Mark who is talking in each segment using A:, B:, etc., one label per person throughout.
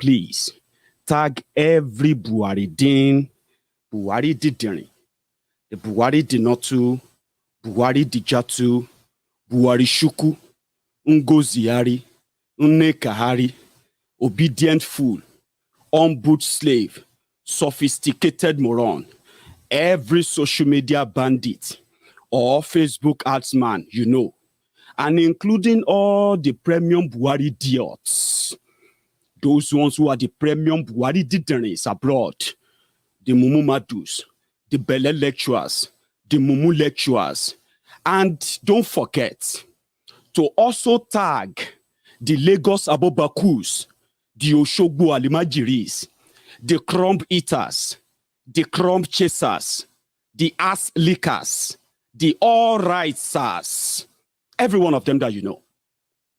A: please tag every Buhari Din, Buhari Didirin, the Buhari Dinotu, Buhari Dijatu, Buhari Shuku, Ngoziari, Nnekahari, obedient fool, on-boot slave, sophisticated moron, every social media bandit or Facebook adsman, you know, and including all the premium Buhari idiots, those ones who are the premium Buhari dideris abroad, the Mumu Madus, the Bele lecturers, the Mumu lecturers, and don't forget to also tag the Lagos Abobakus, the Oshogbo Alimajiris, the crumb eaters, the crumb chasers, the ass lickers, the all righters, every one of them that you know.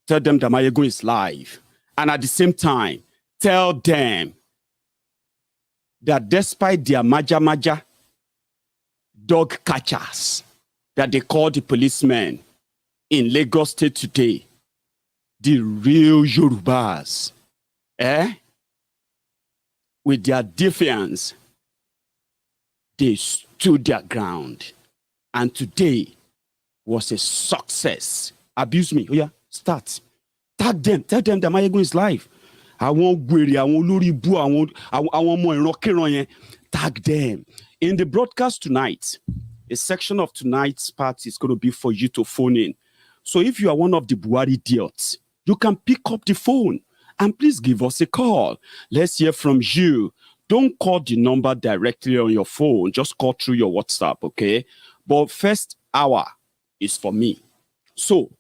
A: Tell them that Maiyegun is live. And at the same time, tell them that despite their maja dog catchers that they call the policemen in Lagos State today, the real Yorubas, with their defiance, they stood their ground. And today was a success. Abuse me. Oh yeah, start. Tag them. Tell them that Maiyegun is live. Tag them. In the broadcast tonight, a section of tonight's part is going to be for you to phone in. So if you are one of the Buhari idiots, you can pick up the phone and please give us a call. Let's hear from you. Don't call the number directly on your phone. Just call through your WhatsApp, okay? But first hour is for me. So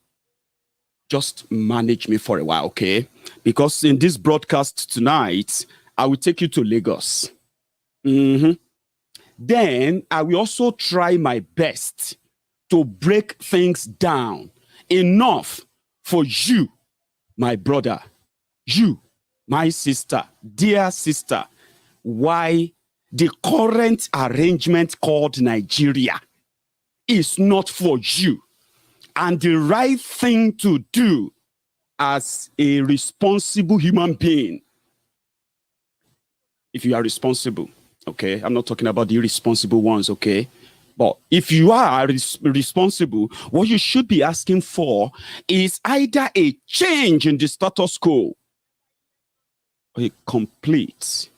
A: just manage me for a while, okay? Because in this broadcast tonight, I will take you to Lagos. Then I will also try my best to break things down enough for you, my brother, you, my sister, dear sister, why the current arrangement called Nigeria is not for you and the right thing to do as a responsible human being. If you are responsible, okay? I'm not talking about the irresponsible ones, okay? But if you are responsible, what you should be asking for is either a change in the status quo or a complete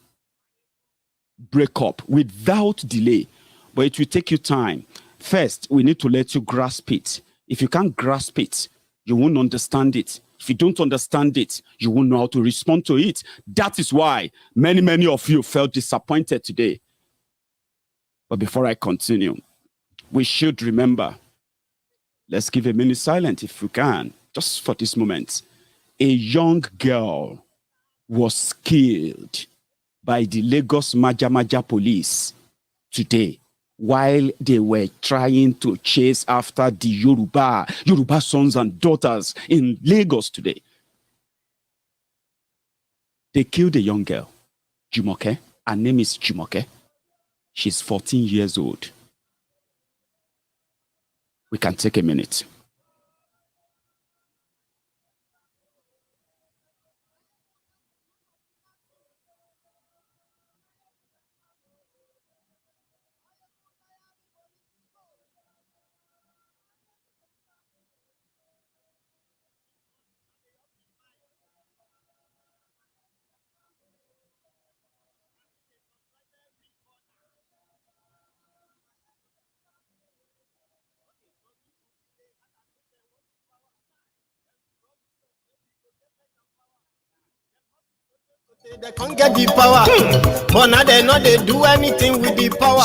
A: breakup without delay. But it will take you time. First, we need to let you grasp it. If you can't grasp it, you won't understand it. If you don't understand it, you won't know how to respond to it. That is why many of you felt disappointed today. But before I continue, we should remember, let's give a minute silence if we can, just for this moment. A young girl was killed by the Lagos Maja police today while they were trying to chase after the Yoruba sons and daughters in Lagos today. They killed a young girl, Jumoke. Her name is Jumoke. She's 14 years old. We can take a minute.
B: They can't get the power, but now they know they do anything with the power.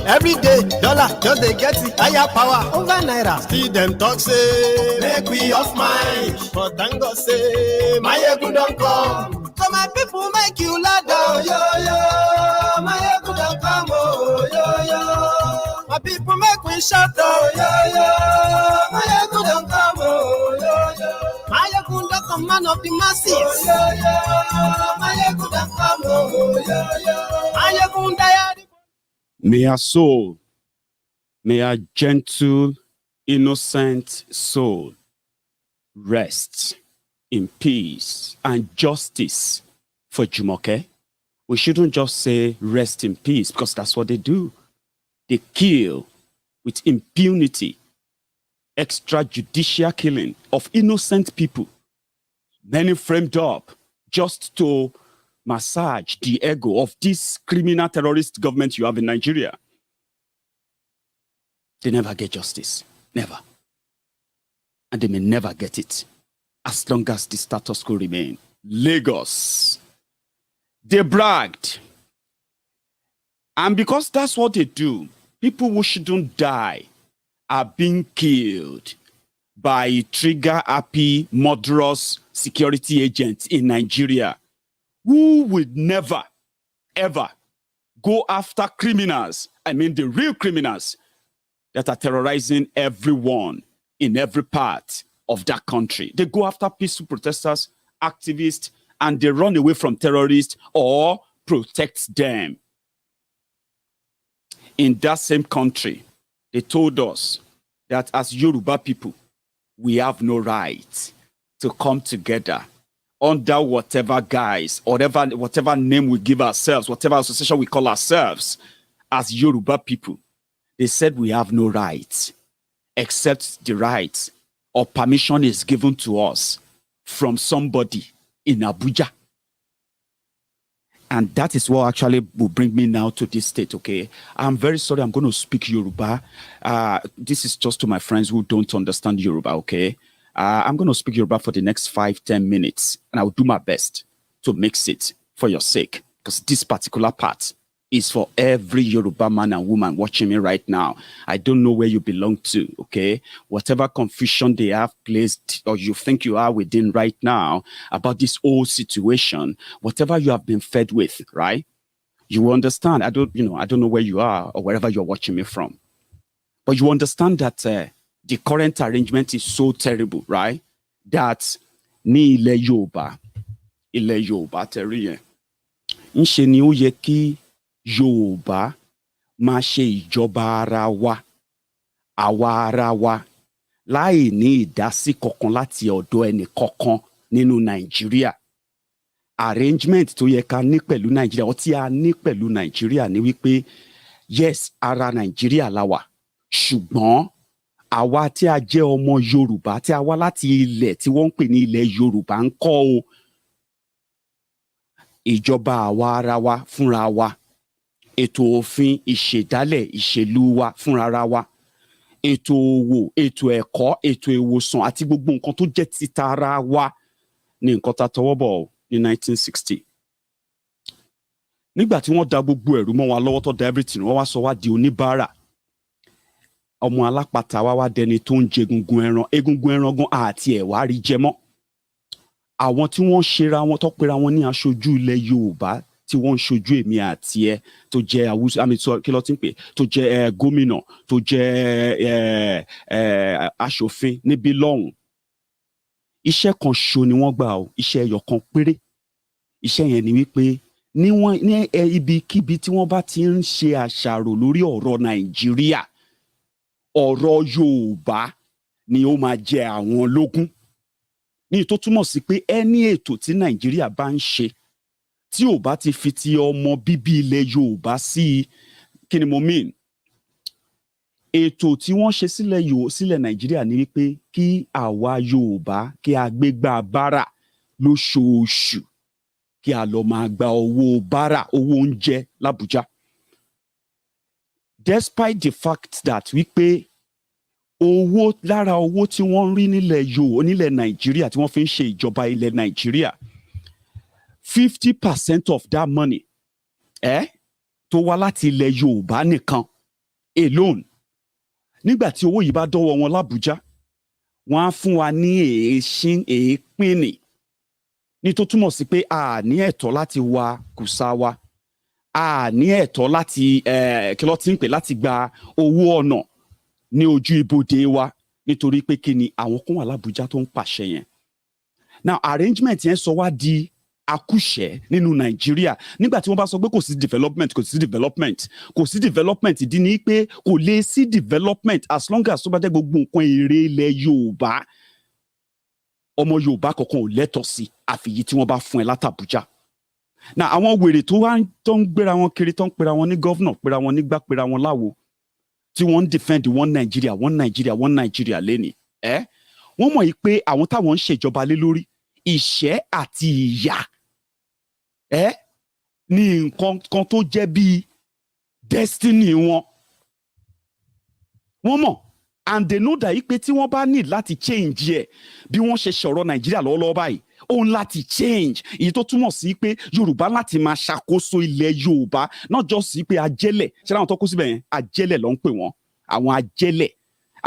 B: Every day, dollar just they get the higher power over naira. Still them talk say make we off mind, but thank God say Maiyegun don't come. So my people make you loud, oh yo yo, Maiyegun don't come, oh yo yo. My people make we shout, oh yo yo, Maiyegun don't come, oh yo yo. Maiyegun don't come, man of the masses. Oh yo yo, Maiyegun don't come, oh yo yo. Maiyegun die.
A: May our soul, may our gentle, innocent soul rest in peace and justice for Jumoke, we shouldn't just say rest in peace, because that's what they do. They kill with impunity, extrajudicial killing of innocent people, many framed up just to massage the ego of this criminal terrorist government you have in Nigeria. They never get justice. Never. And they may never get it as long as the status quo remain. Lagos. They bragged. And because that's what they do, people who shouldn't die are being killed by trigger-happy, murderous security agents in Nigeria who would never, ever go after criminals. I mean, the real criminals that are terrorizing everyone in every part of that country. They go after peaceful protesters, activists, and they run away from terrorists or protect them. In that same country, they told us that as Yoruba people, we have no right to come together under whatever guise, or whatever name we give ourselves, whatever association we call ourselves as Yoruba people. They said we have no right except the right or permission is given to us from somebody in Abuja. And that is what actually will bring me now to this state, okay? I'm very sorry, I'm going to speak Yoruba. This is just to my friends who don't understand Yoruba, okay? I'm going to speak Yoruba for the next 5-10 minutes, and I will do my best to mix it for your sake, because this particular part is for every Yoruba man and woman watching me right now. I don't know where you belong to, okay? Whatever confusion they have placed or you think you are within right now about this whole situation, whatever you have been fed with, right? You will understand. I don't know where you are or wherever you're watching me from. But you understand that the current arrangement is so terrible, right? That ni ile Yoruba teriye. Nse ni ó yẹ kí Yorùbá máa ṣe ìjọba ara wa, àwa ara wa, láì ní ìdásí kankan láti ọ̀dọ̀ ẹnì kankan nínú Nàìjíríà. Arrangement tó yẹ ká ní pẹ̀lú Nàìjíríà, ó tí a ní pẹ̀lú Nàìjíríà ni wípé yes, ara Nàìjíríà la wà, ṣùgbọ́n àwa tí a jẹ́ ọmọ Yorùbá, tí a wá láti ilẹ̀ tí wọ́n ń pè ní ilẹ̀ Yorùbá ń kọ́ o. Ìjọba àwa ara wa fúnra wa. Ètò òfin ìṣèdálẹ̀ ìṣèlú wa fúnra wa, ètò òwò, ètò ẹ̀kọ́, ètò ìwòsàn àti gbogbo nǹkan tó jẹ́ ti tara wa ní nǹkan tá tọwọ́ bọ̀ ní 1960. Nígbà tí wọ́n da gbogbo ẹ̀rú mọ́ wa lọ́wọ́ tó da everything, wọ́n wá sọ wá di oníbàárà. Ọmọ alápatà wá dẹni tó ń jẹ egungun ẹran gan àti ẹ̀wà rí jẹ mọ́. Àwọn tí wọ́n ṣera wọn tó pera wọn ní aṣojú ilẹ̀ Yorùbá tí wọ́n ń ṣojú èmi àti ẹ tó jẹ́ Awúsá, kí ló ti ń pè, tó jẹ́ gómìnà, tó jẹ́ aṣòfin níbí lọ́hùn. Iṣẹ́ kan ṣo ni wọ́n gbà o, iṣẹ́ ẹyọ kan péré. Iṣẹ́ yẹn ni wípé ní ibikíbi tí wọ́n bá ti ń ṣe àṣàrò lórí ọ̀rọ̀ Nàìjíríà, ọ̀rọ̀ Yorùbá ni ó máa jẹ àwọn lógún. Ní tó túmọ̀ sí pé ẹni ètò tí Nàìjíríà bá ń ṣe tí ò bá ti fi ti ọmọ bíbí ilẹ̀ Yorùbá sí, kí ni mo mean? Ètò tí wọ́n ṣe sílẹ̀ Nàìjíríà ni wípé kí àwa Yorùbá kí a gbégbá bárà lóṣooṣù, kí a lọ máa gba owó bárà, owó oúnjẹ l'Abuja. Despite the fact that wípé owó lára owó tí wọ́n rí nílẹ̀ Nàìjíríà tí wọ́n fi ń ṣe ìjọba ilẹ̀ Nàìjíríà, 50% of that money tó wá láti ilẹ̀ Yorùbá nìkan alone. Nígbà tí owó yìí bá dọ́wọ́ wọn l'Abuja, wọ́n á fún wa ní èépínì. Ní tó túmọ̀ sí pé a ní ẹ̀tọ́ láti wa kùsà wa, a ní ẹ̀tọ́ láti kí ló ti ń pè, láti gba owó ọ̀nà ní ojú ibodè wa, nítorí pé kí ni àwọn kan wà l'Abuja tó ń pàṣẹ yẹn. Now arrangement yẹn sọ wá di akúṣẹ̀ nínú Nàìjíríà. Nígbà tí wọ́n bá sọ pé kò sí development, ìdí ni pé kò lè sí development as long as tó bá jẹ́ gbogbo nǹkan èrè ilẹ̀ Yorùbá, ọmọ Yorùbá kankan ò lẹ́tọ̀ọ́ sí àfìyí tí wọ́n bá fún ẹ látàbújá. Now, àwọn wèrè tó wá tó ń gbéra wọn kiri tó ń pera wọn ní governor, pera wọn nígbà, pera wọn láwo, tí wọ́n ń defend one Nigeria lẹ́ni. Wọ́n mọ̀ yìí pé àwọn táwọn ń ṣèjọba lé lórí ìṣẹ́ àti ìyà ní nǹkan kan tó jẹ́ bíi destiny wọn. Wọ́n mọ̀, and they know that yìí pé tí wọ́n bá need láti change ẹ̀ bí wọ́n ṣe sọ̀rọ̀ Nàìjíríà lọ́wọ́lọ́wọ́ báyìí, òun láti change, èyí tó túmọ̀ sí pé Yorùbá láti máa ṣàkóso ilẹ̀ Yorùbá, not just sí pé ajẹ́lẹ̀, ṣé láwọn tó kú síbẹ̀ yẹn ajẹ́lẹ̀ ló ń pè wọ́n, àwọn ajẹ́lẹ̀,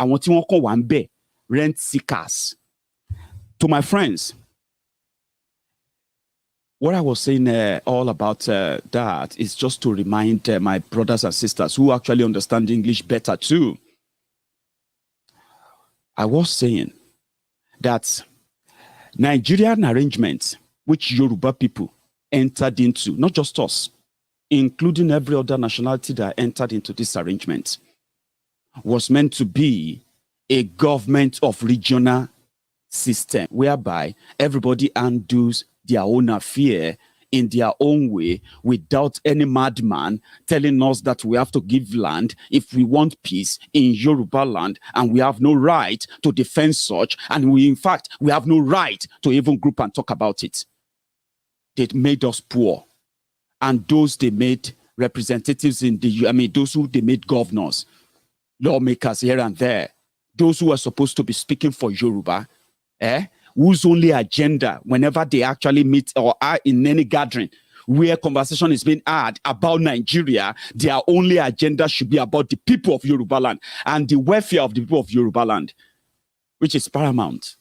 A: àwọn tí wọ́n kàn wá ń bẹ̀, rent seekers. To my friends, what I was saying all about that is just to remind my brothers and sisters who actually understand English better too. I was saying that Nigerian arrangements, which Yoruba people entered into, not just us, including every other nationality that entered into this arrangement, was meant to be a government of regional system whereby everybody handles their own affair in their own way without any madman telling us that we have to give land if we want peace in Yoruba land, and we have no right to defend such, and we have no right to even group and talk about it. They made us poor, and those they made representatives in those who they made governors, lawmakers here and there, those who are supposed to be speaking for Yoruba, whose only agenda, whenever they actually meet or are in any gathering where conversation is being had about Nigeria, their only agenda should be about the people of Yoruba land and the welfare of the people of Yoruba land, which is paramount.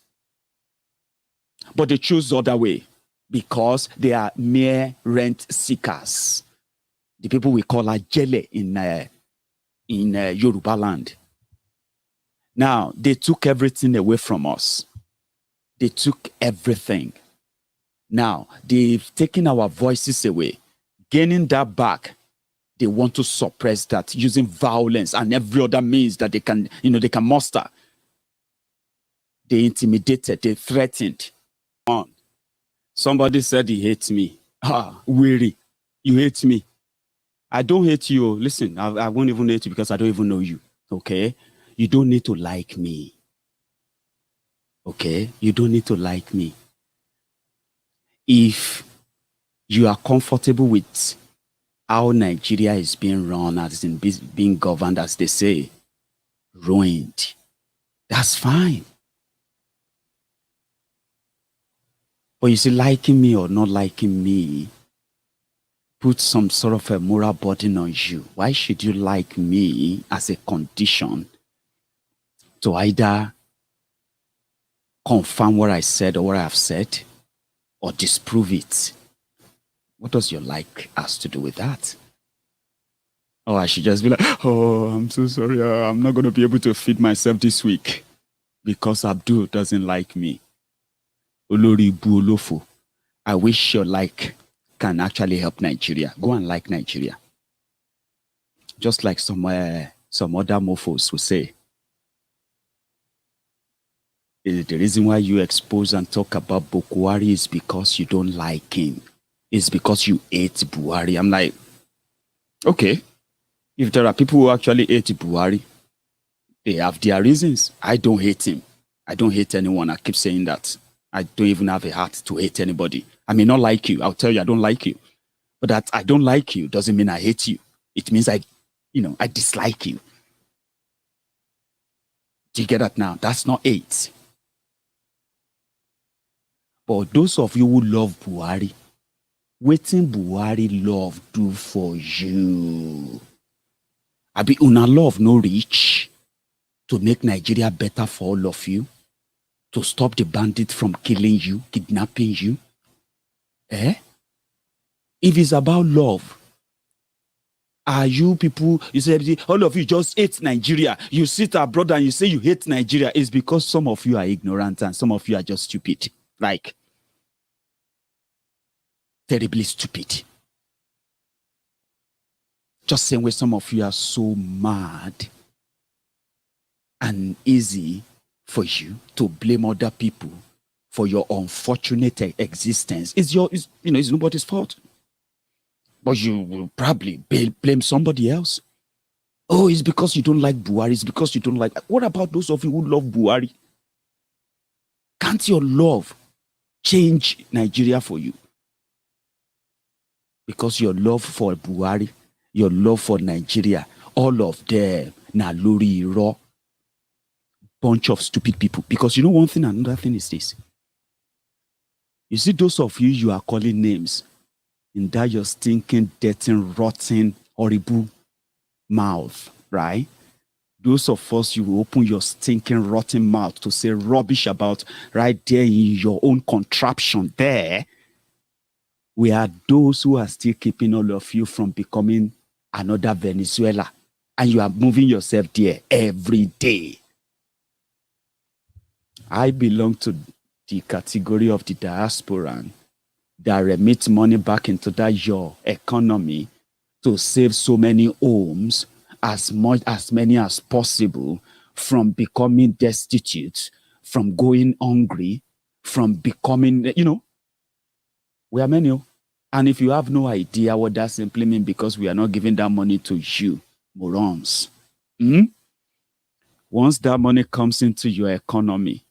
A: But they choose the other way because they are mere rent seekers. The people we call Ajele in Yoruba land. Now, they took everything away from us. They took everything. Now, they've taken our voices away. Gaining that back, they want to suppress that using violence and every other means that they can, they can muster. They intimidated, they threatened. Somebody said he hates me. Weary, you hate me. I don't hate you. Listen, I won't even hate you because I don't even know you, okay? You don't need to like me. Okay, you don't need to like me. If you are comfortable with how Nigeria is being run, as in being governed, as they say, ruined, that's fine. But you see, liking me or not liking me put some sort of a moral burden on you. Why should you like me as a condition to either confirm what I said or what I have said, or disprove it? What does your like has to do with that? Oh, I should just be like, oh, I'm so sorry. I'm not going to be able to feed myself this week because Abdul doesn't like me. Olori Buolofo. I wish your like can actually help Nigeria. Go and like Nigeria. Just like some other mofos will say. The reason why you expose and talk about Buhari is because you don't like him. It's because you hate Buhari. I'm like, okay, if there are people who actually hate Buhari, they have their reasons. I don't hate him. I don't hate anyone. I keep saying that. I don't even have a heart to hate anybody. I may not like you. I'll tell you I don't like you. But that I don't like you doesn't mean I hate you. It means I dislike you. Do you get that now? That's not hate. But those of you who love Buhari, wetin Buhari love do for you? Abi una love no reach to make Nigeria better for all of you? To stop the bandits from killing you, kidnapping you? If it's about love, are you people, you say, all of you just hate Nigeria. You sit abroad and you say you hate Nigeria. It's because some of you are ignorant and some of you are just stupid. Like, terribly stupid. Just same way some of you are so mad and easy for you to blame other people for your unfortunate existence. It's nobody's fault. But you will probably blame somebody else. Oh, it's because you don't like Buhari. It's because you don't like... What about those of you who love Buhari? Can't your love change Nigeria for you? Because your love for Buhari, your love for Nigeria, all of them, na lori iro, bunch of stupid people. Because you know one thing, another thing is this. You see those of you are calling names in that your stinking, dirty, rotten, horrible mouth, right? Those of us, you will open your stinking, rotten mouth to say rubbish about right there in your own contraption there. We are those who are still keeping all of you from becoming another Venezuela. And you are moving yourself there every day. I belong to the category of the diaspora that remit money back into that your economy to save so many homes, as many as possible, from becoming destitute, from going hungry, from becoming, we are many. And if you have no idea what that simply means, because we are not giving that money to you, morons. Once that money comes into your economy,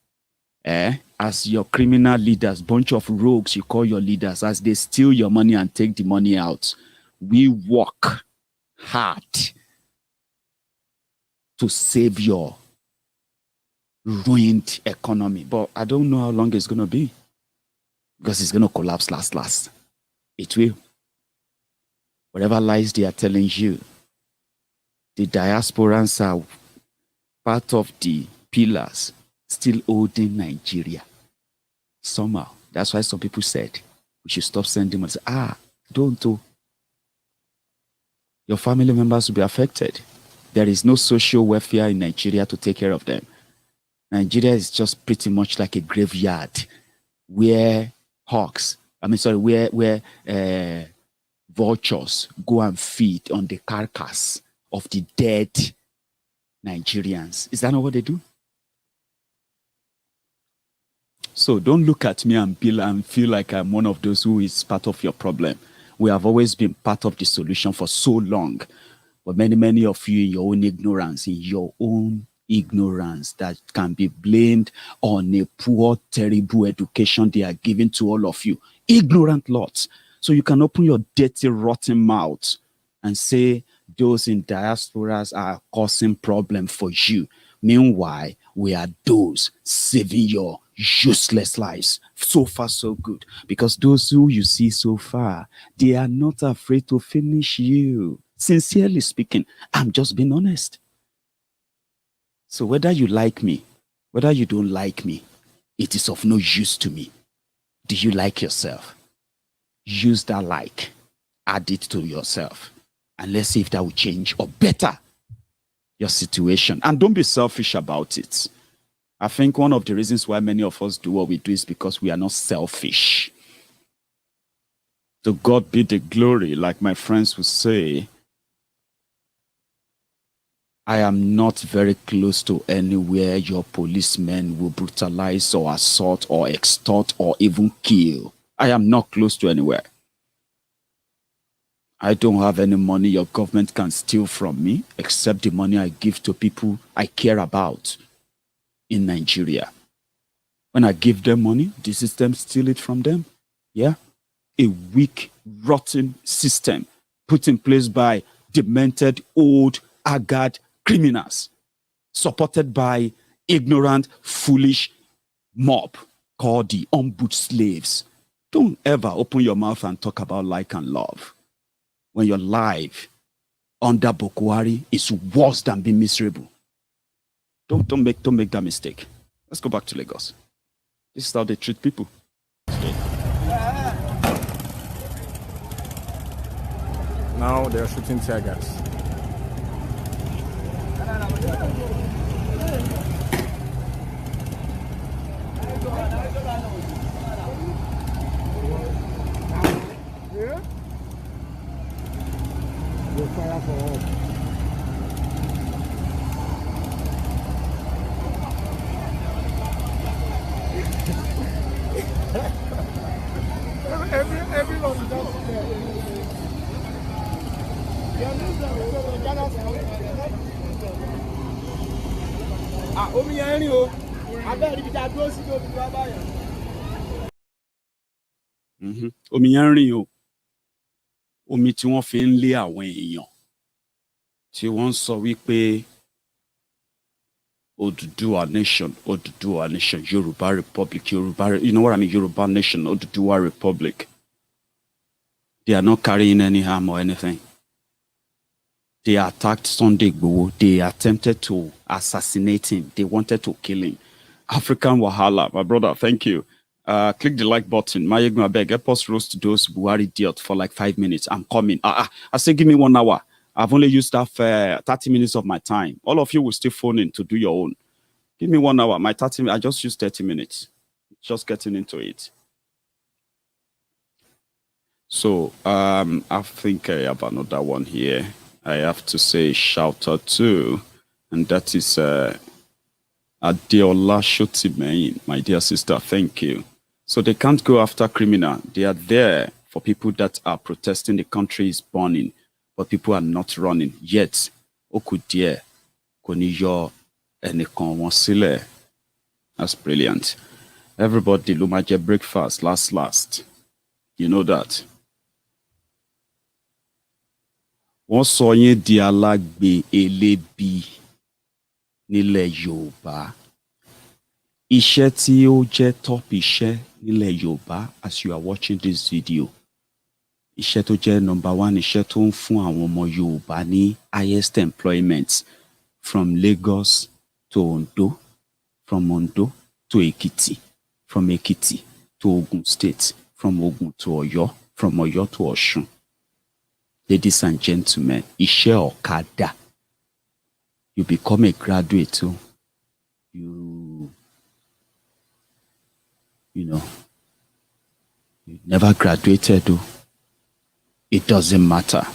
A: as your criminal leaders, bunch of rogues you call your leaders, as they steal your money and take the money out, we work hard to save your ruined economy. But I don't know how long it's going to be, because it's going to collapse last. It will. Whatever lies they are telling you, the diasporans are part of the pillars still holding Nigeria. Somehow. That's why some people said we should stop sending money. Don't do. Your family members will be affected. There is no social welfare in Nigeria to take care of them. Nigeria is just pretty much like a graveyard where vultures go and feed on the carcass of the dead Nigerians. Is that not what they do? So don't look at me and feel like I'm one of those who is part of your problem. We have always been part of the solution for so long. But many of you, in your own ignorance that can be blamed on a poor, terrible education they are giving to all of you. Ignorant lots. So you can open your dirty, rotten mouth and say those in diasporas are causing problem for you. Meanwhile, we are those saving your useless lives. So far, so good. Because those who you see so far, they are not afraid to finish you. Sincerely speaking, I'm just being honest. So whether you like me, whether you don't like me, it is of no use to me. Do you like yourself? Use that like. Add it to yourself. And let's see if that will change or better your situation. And don't be selfish about it. I think one of the reasons why many of us do what we do is because we are not selfish. To God be the glory, like my friends would say. I am not very close to anywhere your policemen will brutalize or assault or extort or even kill. I am not close to anywhere. I don't have any money your government can steal from me, except the money I give to people I care about in Nigeria. When I give them money, the system steal it from them. Yeah? A weak, rotten system put in place by demented, old, haggard criminals, supported by ignorant, foolish mob called the ombud slaves. Don't ever open your mouth and talk about like and love when your life under Bokwari is worse than being miserable. Don't make that mistake. Let's go back to Lagos. This is how they treat people.
C: Now they are shooting tear gas. Fire for all. Everyone does.
A: Omi yẹn ń rìn o. Omi tí wọ́n fi ń lé àwọn èèyàn tí wọ́n ń sọ wípé Oduduwa nation, Yoruba Republic, you know what I mean, Yoruba nation, Oduduwa Republic. They are not carrying any harm or anything. They attacked Sunday Igboho. They attempted to assassinate him. They wanted to kill him. African Wahala, my brother, thank you. Click the like button. Maiyegun, I beg, help us roast those Buhari idiots for like 5 minutes. I'm coming. I say, give me 1 hour. I've only used that 30 minutes of my time. All of you will still phone in to do your own. Give me 1 hour. I just used 30 minutes. Just getting into it. So, I think I have another one here. I have to say shout out to, and that is Adeola Shotimein, my dear sister. Thank you. So they can't go after criminal. They are there for people that are protesting. The country is burning, but people are not running yet. Okudie koniyo enikon won sile. That's brilliant. Everybody lumaje breakfast last. You know that. Wọ́n sọ yín di alágbe elébi nílẹ̀ Yorùbá. Iṣẹ́ tí ó jẹ́ top iṣẹ́ nílẹ̀ Yorùbá as you are watching this video. Iṣẹ́ tó jẹ́ number 1 iṣẹ́ tó ń fún àwọn ọmọ Yorùbá ní highest employment from Lagos to Ondo, from Ondo to Ekiti, from Ekiti to Ogun State, from Ogun to Oyo, from Oyo to Osun. Ladies and gentlemen, iṣẹ́ ọ̀kadà. You become a graduate too. You know, you never graduated though. It doesn't matter.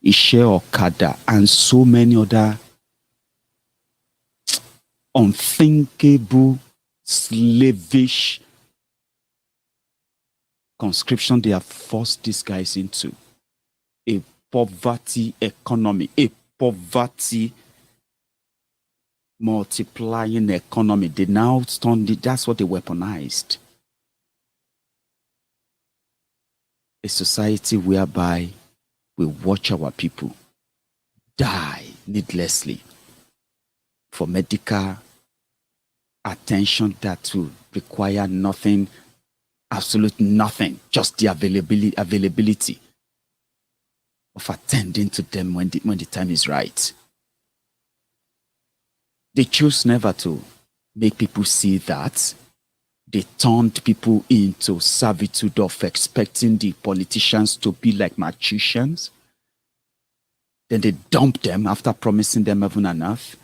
A: Iṣẹ́ ọ̀kadà and so many other unthinkable, slavish conscription they have forced these guys into. A poverty economy, a poverty multiplying economy. They now turned it, that's what they weaponized. A society whereby we watch our people die needlessly for medical attention that will require nothing, absolute nothing, just the availability of attending to them when the time is right. They choose never to make people see that. They turned people into servitude of expecting the politicians to be like magicians. Then they dump them after promising them heaven and earth,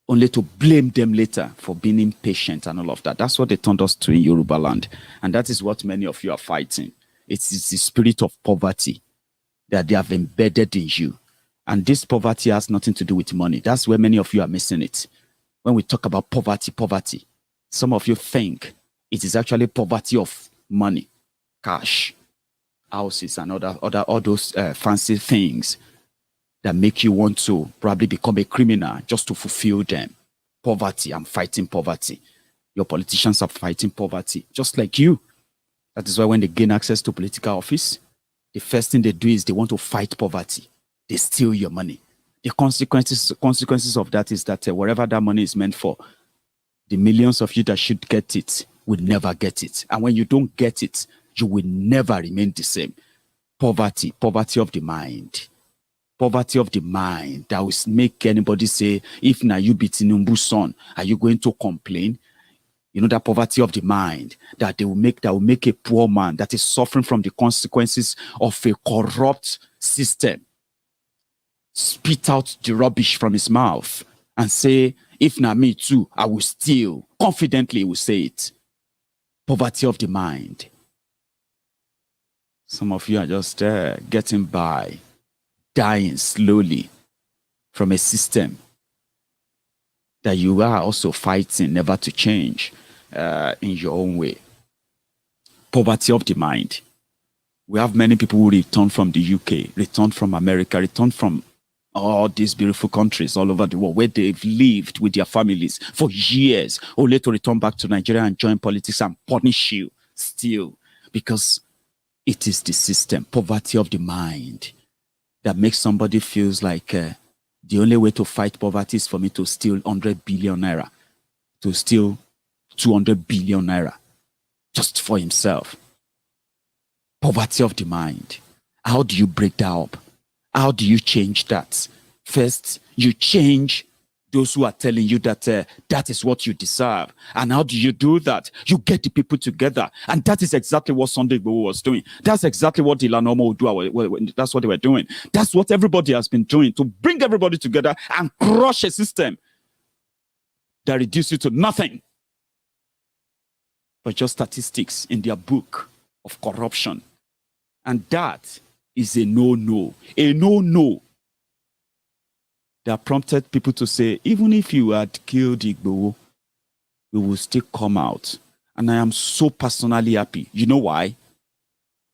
A: only to blame them later for being impatient and all of that. That's what they turned us to in Yoruba land. And that is what many of you are fighting. It's the spirit of poverty that they have embedded in you. And this poverty has nothing to do with money. That's where many of you are missing it. When we talk about poverty, some of you think it is actually poverty of money, cash, houses, and all those fancy things that make you want to probably become a criminal just to fulfill them. Poverty, I'm fighting poverty. Your politicians are fighting poverty, just like you. That is why when they gain access to political office, the first thing they do is they want to fight poverty. They steal your money. The consequences of that is that wherever that money is meant for, the millions of you that should get it will never get it. And when you don't get it, you will never remain the same. Poverty of the mind. Poverty of the mind that will make anybody say, if now you be Tinubu's son, are you going to complain? You know, that poverty of the mind that will make a poor man that is suffering from the consequences of a corrupt system spit out the rubbish from his mouth and say, if not me too, I will steal. Confidently, he will say it. Poverty of the mind. Some of you are just getting by, dying slowly from a system that you are also fighting never to change in your own way. Poverty of the mind. We have many people who return from the UK, return from America, return from all these beautiful countries all over the world where they've lived with their families for years, only to return back to Nigeria and join politics and punish you still, because it is the system, poverty of the mind, that makes somebody feels like the only way to fight poverty is for me to steal 100 billion naira, to steal 200 billion naira, just for himself. Poverty of the mind. How do you break that up? How do you change that? First, you change those who are telling you that that is what you deserve. And how do you do that? You get the people together. And that is exactly what Sunday Igboho was doing. That's exactly what Ilanomo would do. That's what they were doing. That's what everybody has been doing, to bring everybody together and crush a system that reduces you to nothing but just statistics in their book of corruption. And that is a no-no. A no-no that prompted people to say, even if you had killed Igboho, we will still come out. And I am so personally happy. You know why?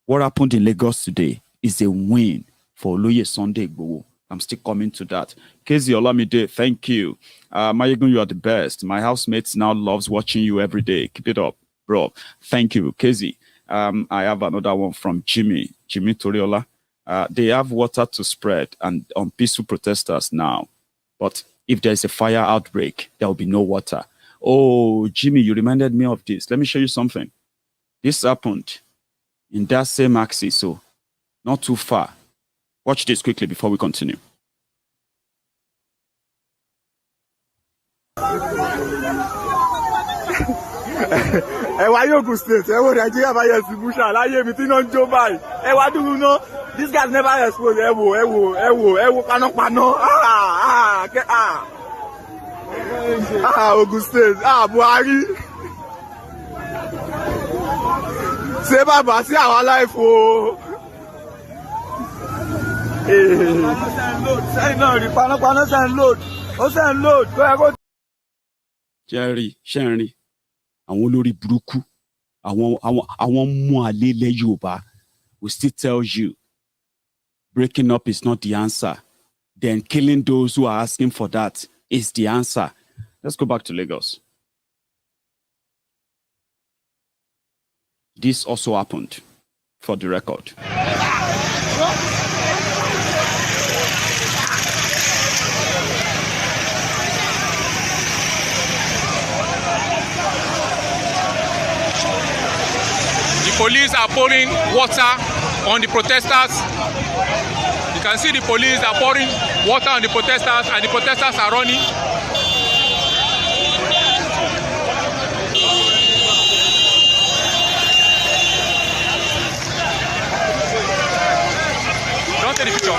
A: What happened in Lagos today is a win for Oloye Sunday Igboho. I'm still coming to that. Kezi Olamide, thank you. Maiyegun, you are the best. My housemates now loves watching you every day. Keep it up, bro. Thank you, Kezi. I have another one from Jimmy Toriola. They have water to spread and on peaceful protesters now. But if there's a fire outbreak, there will be no water. Oh, Jimmy, you reminded me of this. Let me show you something. This happened in that same axis, so not too far. Watch this quickly before we continue.
D: Maiyegun State, Nigeria by distribution. Láyé mi tí náà ń jó báyìí. Dúró ná. This guy never exposed. Panápaná. Ogun State. Buhari. Ṣé bàbá sí àwọn aláìfo? Send load. Panápaná send load. Ó send load.
A: Jerry, Shenry. Àwọn olórí burúkú, àwọn mú àlè ilẹ̀ Yorùbá will still tell you breaking up is not the answer. Then killing those who are asking for that is the answer. Let's go back to Lagos. This also happened, for the record.
E: Police are pouring water on the protesters. You can see the police are pouring water on the protesters, and the protesters are running. Don't take the picture.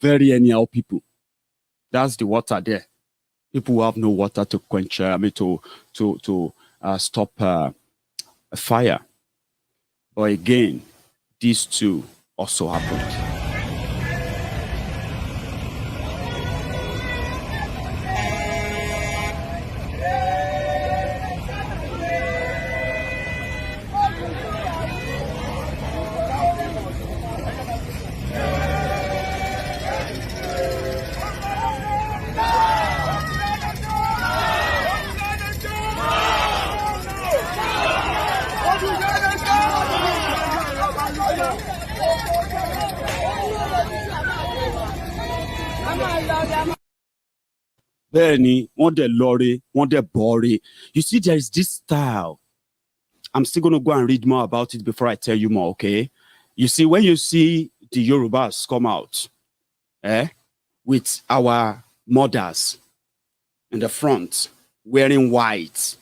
A: Very anyhow people. That's the water there. People who have no water to quench, to stop a fire. But again, these two also happened. Benny, one day lorry, one day bori. You see, there is this style. I'm still going to go and read more about it before I tell you more, okay? You see, when you see the Yorubas come out, with our mothers in the front, wearing white,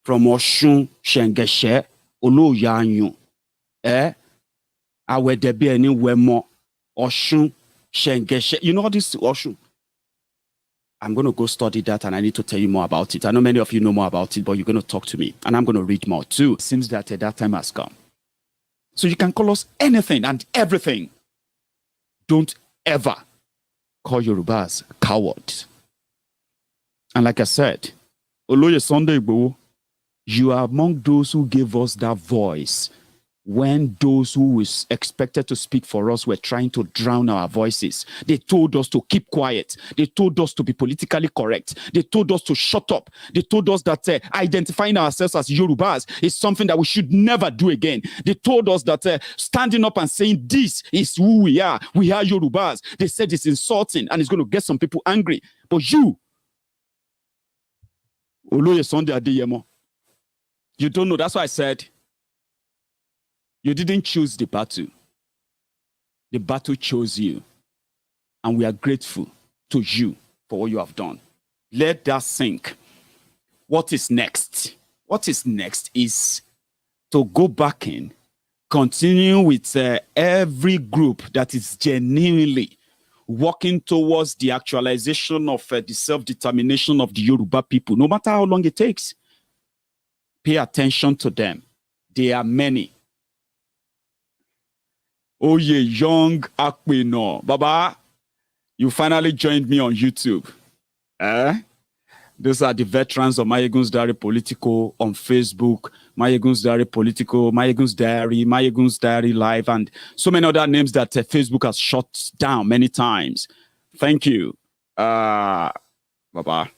A: from Oshun, Shengeshe, Oloyanyu, Awedebe ni Wemo, Oshun, Shenge, you know all this Oshun. I'm going to go study that and I need to tell you more about it. I know many of you know more about it, but you're going to talk to me and I'm going to read more too. It seems that that time has come. So you can call us anything and everything. Don't ever call Yorubas cowards. And like I said, Oloye Sunday Igboho, you are among those who gave us that voice when those who was expected to speak for us were trying to drown our voices. They told us to keep quiet. They told us to be politically correct. They told us to shut up. They told us that identifying ourselves as Yorubas is something that we should never do again. They told us that standing up and saying this is who we are Yorubas. They said it's insulting and it's going to get some people angry. But you, Oloye Sunday Adeyemo, you don't know. That's why I said, you didn't choose the battle. The battle chose you. And we are grateful to you for what you have done. Let that sink. What is next? What is next is to go back in, continue with every group that is genuinely working towards the actualization of the self-determination of the Yoruba people, no matter how long it takes. Pay attention to them. There are many. Oh yeah, young Akpino. Baba, you finally joined me on YouTube. Those are the veterans of Maiyegun's Diary Politico on Facebook, Maiyegun's Diary Politico, Maiyegun's Diary, Maiyegun's Diary Live, and so many other names that Facebook has shut down many times. Thank you, Baba,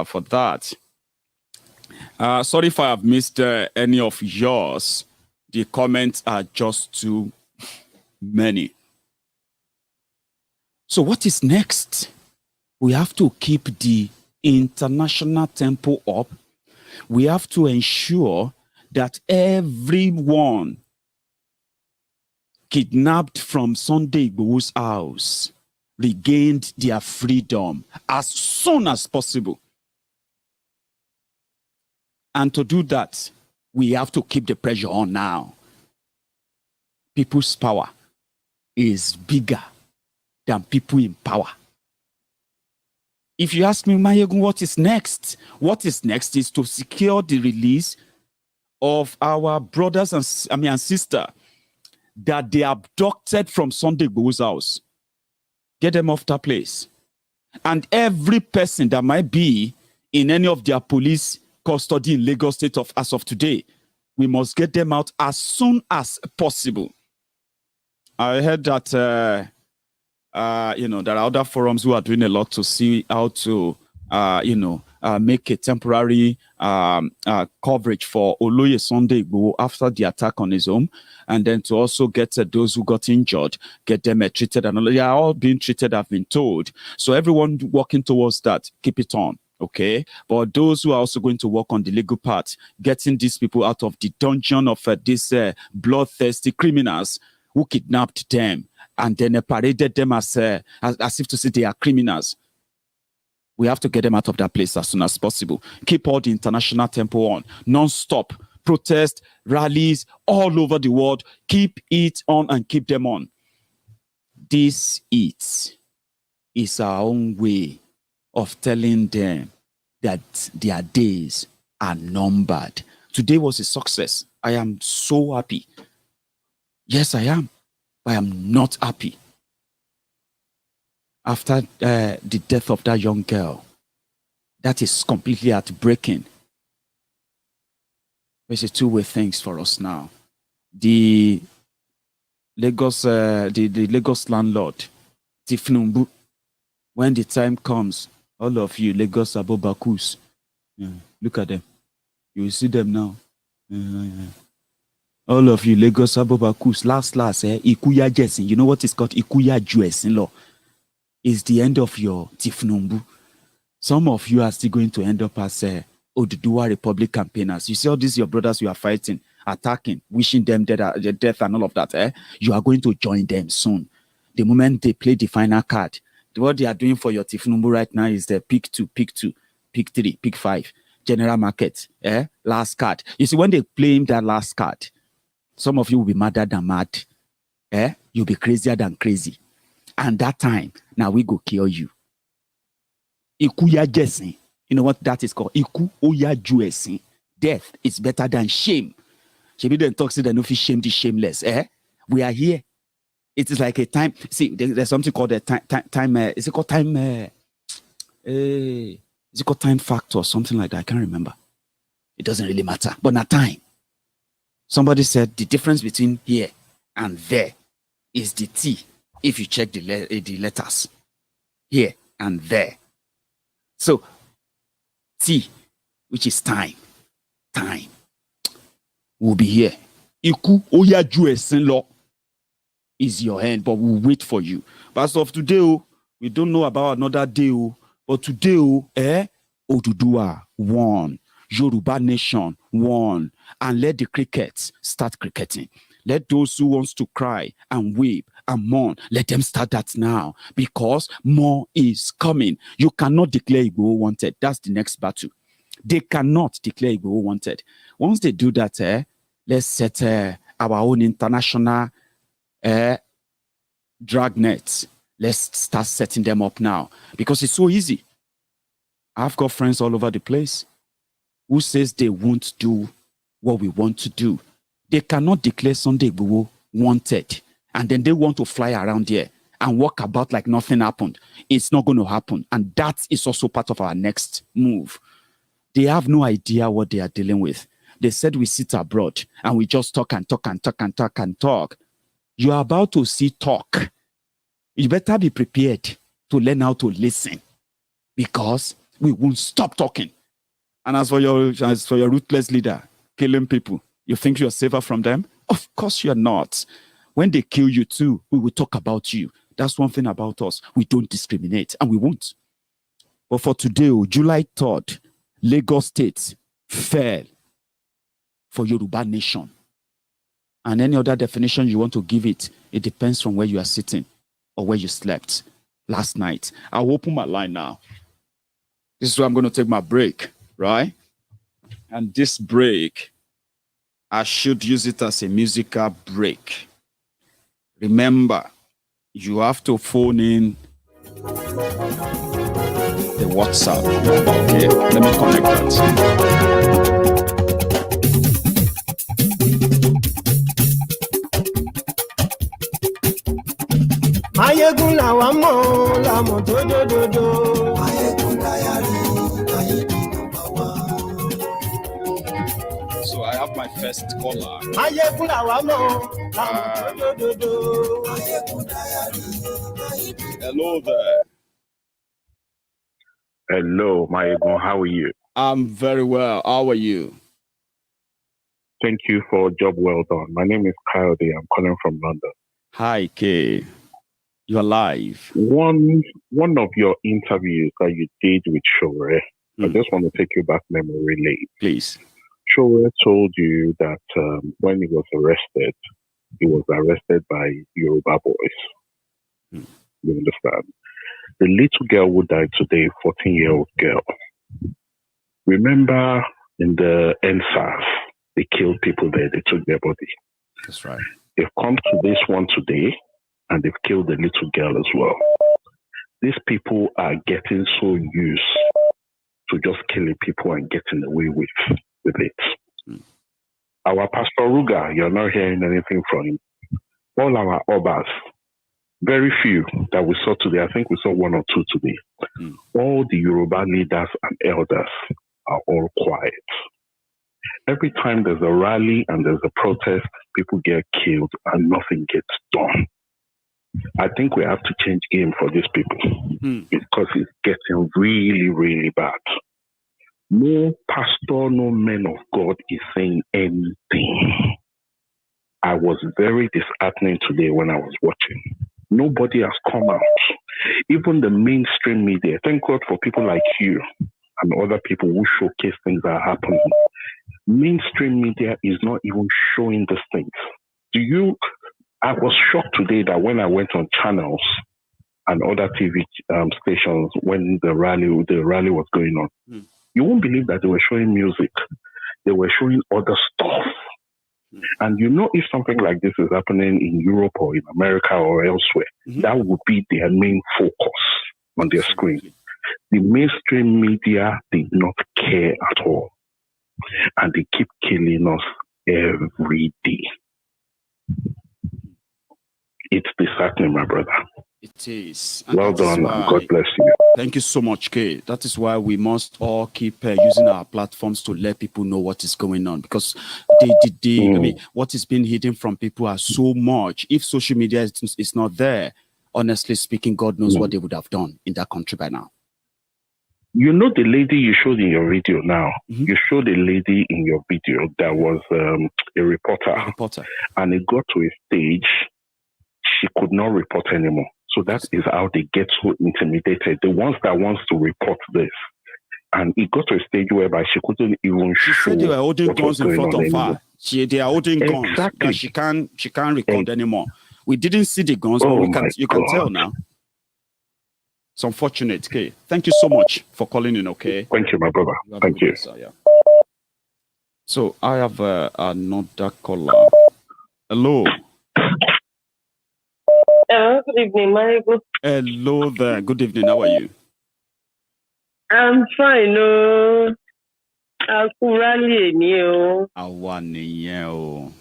A: for that. Sorry if I have missed any of yours. The comments are just too many. So what is next? We have to keep the international tempo up. We have to ensure that everyone kidnapped from Sunday Igboho's house regained their freedom as soon as possible. And to do that, we have to keep the pressure on now. People's power is bigger than people in power. If you ask me, Maiyegun, what is next? What is next is to secure the release of our brothers and sister that they abducted from Sunday Igboho's house. Get them off that place. And every person that might be in any of their police custody in Lagos State as of today, we must get them out as soon as possible. I heard that there are other forums who are doing a lot to see how to make a temporary coverage for Oloye Sunday Igboho after the attack on his home, and then to also get those who got injured, get them treated, and they are all being treated, I've been told. So everyone working towards that, keep it on. Okay, but those who are also going to work on the legal part, getting these people out of the dungeon of these bloodthirsty criminals who kidnapped them and then paraded them as if to say they are criminals. We have to get them out of that place as soon as possible. Keep all the international tempo on, non-stop protest, rallies all over the world. Keep it on and keep them on. This is our own way of telling them that their days are numbered. Today was a success. I am so happy. Yes, I am. But I am not happy. After the death of that young girl, that is completely heartbreaking. There's a two-way things for us now. The Lagos landlord, Tifnumbu, when the time comes, all of you Lagos Abobakus, look at them. You will see them now. All of you Lagos Abobakus, last, Ikuya Jesin. You know what is called Ikuya Jesin law? It's the end of your Tifnumbu. Some of you are still going to end up as Oduduwa Republic campaigners. You see all these your brothers you are fighting, attacking, wishing them death and all of that. You are going to join them soon. The moment they play the final card, what they are doing for your Tifnumbu right now is the pick 2, pick 3, pick 5, general market, last card. You see, when they play that last card, some of you will be madder than mad. You'll be crazier than crazy. And that time, now we go kill you. Iku ya jesin. You know what that is called? Iku oya juesin. Death is better than shame. Shebi then talks to the no shame the shameless. We are here. It is like a time. See, there's something called a time. Is it called time? Is it called time factor or something like that? I can't remember. It doesn't really matter. But not time. Somebody said the difference between here and there is the T. If you check the letters, here and there. So T, which is time, will be here. Iku oya juesin lo is your hand, but we'll wait for you. But as of today, we don't know about another day, but today, Oduduwa won. Yoruba Nation won. And let the crickets start cricketing. Let those who wants to cry and weep and mourn, let them start that now, because more is coming. You cannot declare Igboho wanted. That's the next battle. They cannot declare Igboho wanted. Once they do that, let's set our own international dragnets. Let's start setting them up now, because it's so easy. I've got friends all over the place who says they won't do what we want to do. They cannot declare Sunday Igboho wanted, and then they want to fly around here and walk about like nothing happened. It's not going to happen. And that is also part of our next move. They have no idea what they are dealing with. They said we sit abroad and we just talk and talk and talk and talk and talk. You are about to see talk. You better be prepared to learn how to listen, because we won't stop talking. And as for your ruthless leader killing people, you think you're safer from them? Of course you're not. When they kill you too, we will talk about you. That's one thing about us. We don't discriminate, and we won't. But for today, July 3rd, Lagos State fell for Yoruba Nation. And any other definition you want to give it, it depends from where you are sitting or where you slept last night. I'll open my line now. This is where I'm going to take my break, right? And this break, I should use it as a musical break. Remember, you have to phone in the WhatsApp. Okay, let me connect that.
B: Maiyegun làwa mọ̀ làmọ̀ dódódódó. Maiyegun láyàrí Maiyegun number one.
A: So I have my first caller.
B: Maiyegun làwa mọ̀ làmọ̀ dódódódó. Maiyegun láyàrí Maiyegun.
A: Hello there.
F: Hello, Maiyegun. How are you?
A: I'm very well. How are you?
F: Thank you for a job well done. My name is Coyote. I'm calling from London.
A: Hi, Kay. You're live.
F: One of your interviews that you did with Shore, I just want to take you back memory lane.
A: Please.
F: Shore told you that when he was arrested by Yoruba boys. You understand? The little girl who died today, 14-year-old girl. Remember in the NSAS, they killed people there, they took their body.
A: That's right.
F: They've come to this one today, and they've killed the little girl as well. These people are getting so used to just killing people and getting away with it. Our Pastor Ruga, you're not hearing anything from him. All our Obas, very few that we saw today, I think we saw one or two today. All the Yoruba leaders and elders are all quiet. Every time there's a rally and there's a protest, people get killed and nothing gets done. I think we have to change game for these people because it's getting really, really bad. No pastor, no man of God is saying anything. I was very disheartening today when I was watching. Nobody has come out. Even the mainstream media, thank God for people like you and other people who showcase things that are happening. Mainstream media is not even showing these things. I was shocked today that when I went on channels and other TV stations when the rally was going on, you won't believe that they were showing music. They were showing other stuff. And if something like this is happening in Europe or in America or elsewhere, that would be their main focus on their screen. The mainstream media did not care at all. And they keep killing us every day. It's disheartening, my brother.
A: It is.
F: And well done. God bless you.
A: Thank you so much, Kay. That is why we must all keep using our platforms to let people know what is going on. Because what is being hidden from people are so much. If social media is not there, honestly speaking, God knows what they would have done in that country by now.
F: You know the lady you showed in your video now? You showed a lady in your video that was a reporter. And it got to a stage she could not report anymore. So that is how they get so intimidated. The ones that wants to report this. And it got to a stage whereby she couldn't even show. She said
A: they were holding guns in front of her. They are holding guns that she can't record anymore. We didn't see the guns, but you can tell now. It's unfortunate, okay? Thank you so much for calling in, okay?
F: Thank you, my brother. Thank you.
A: So I have another caller. Hello.
G: Hello, good evening, Maiyegun.
A: Hello there. Good evening. How are you?
G: I'm fine. No. Akurali ni o.
A: Àwa nìyẹn o.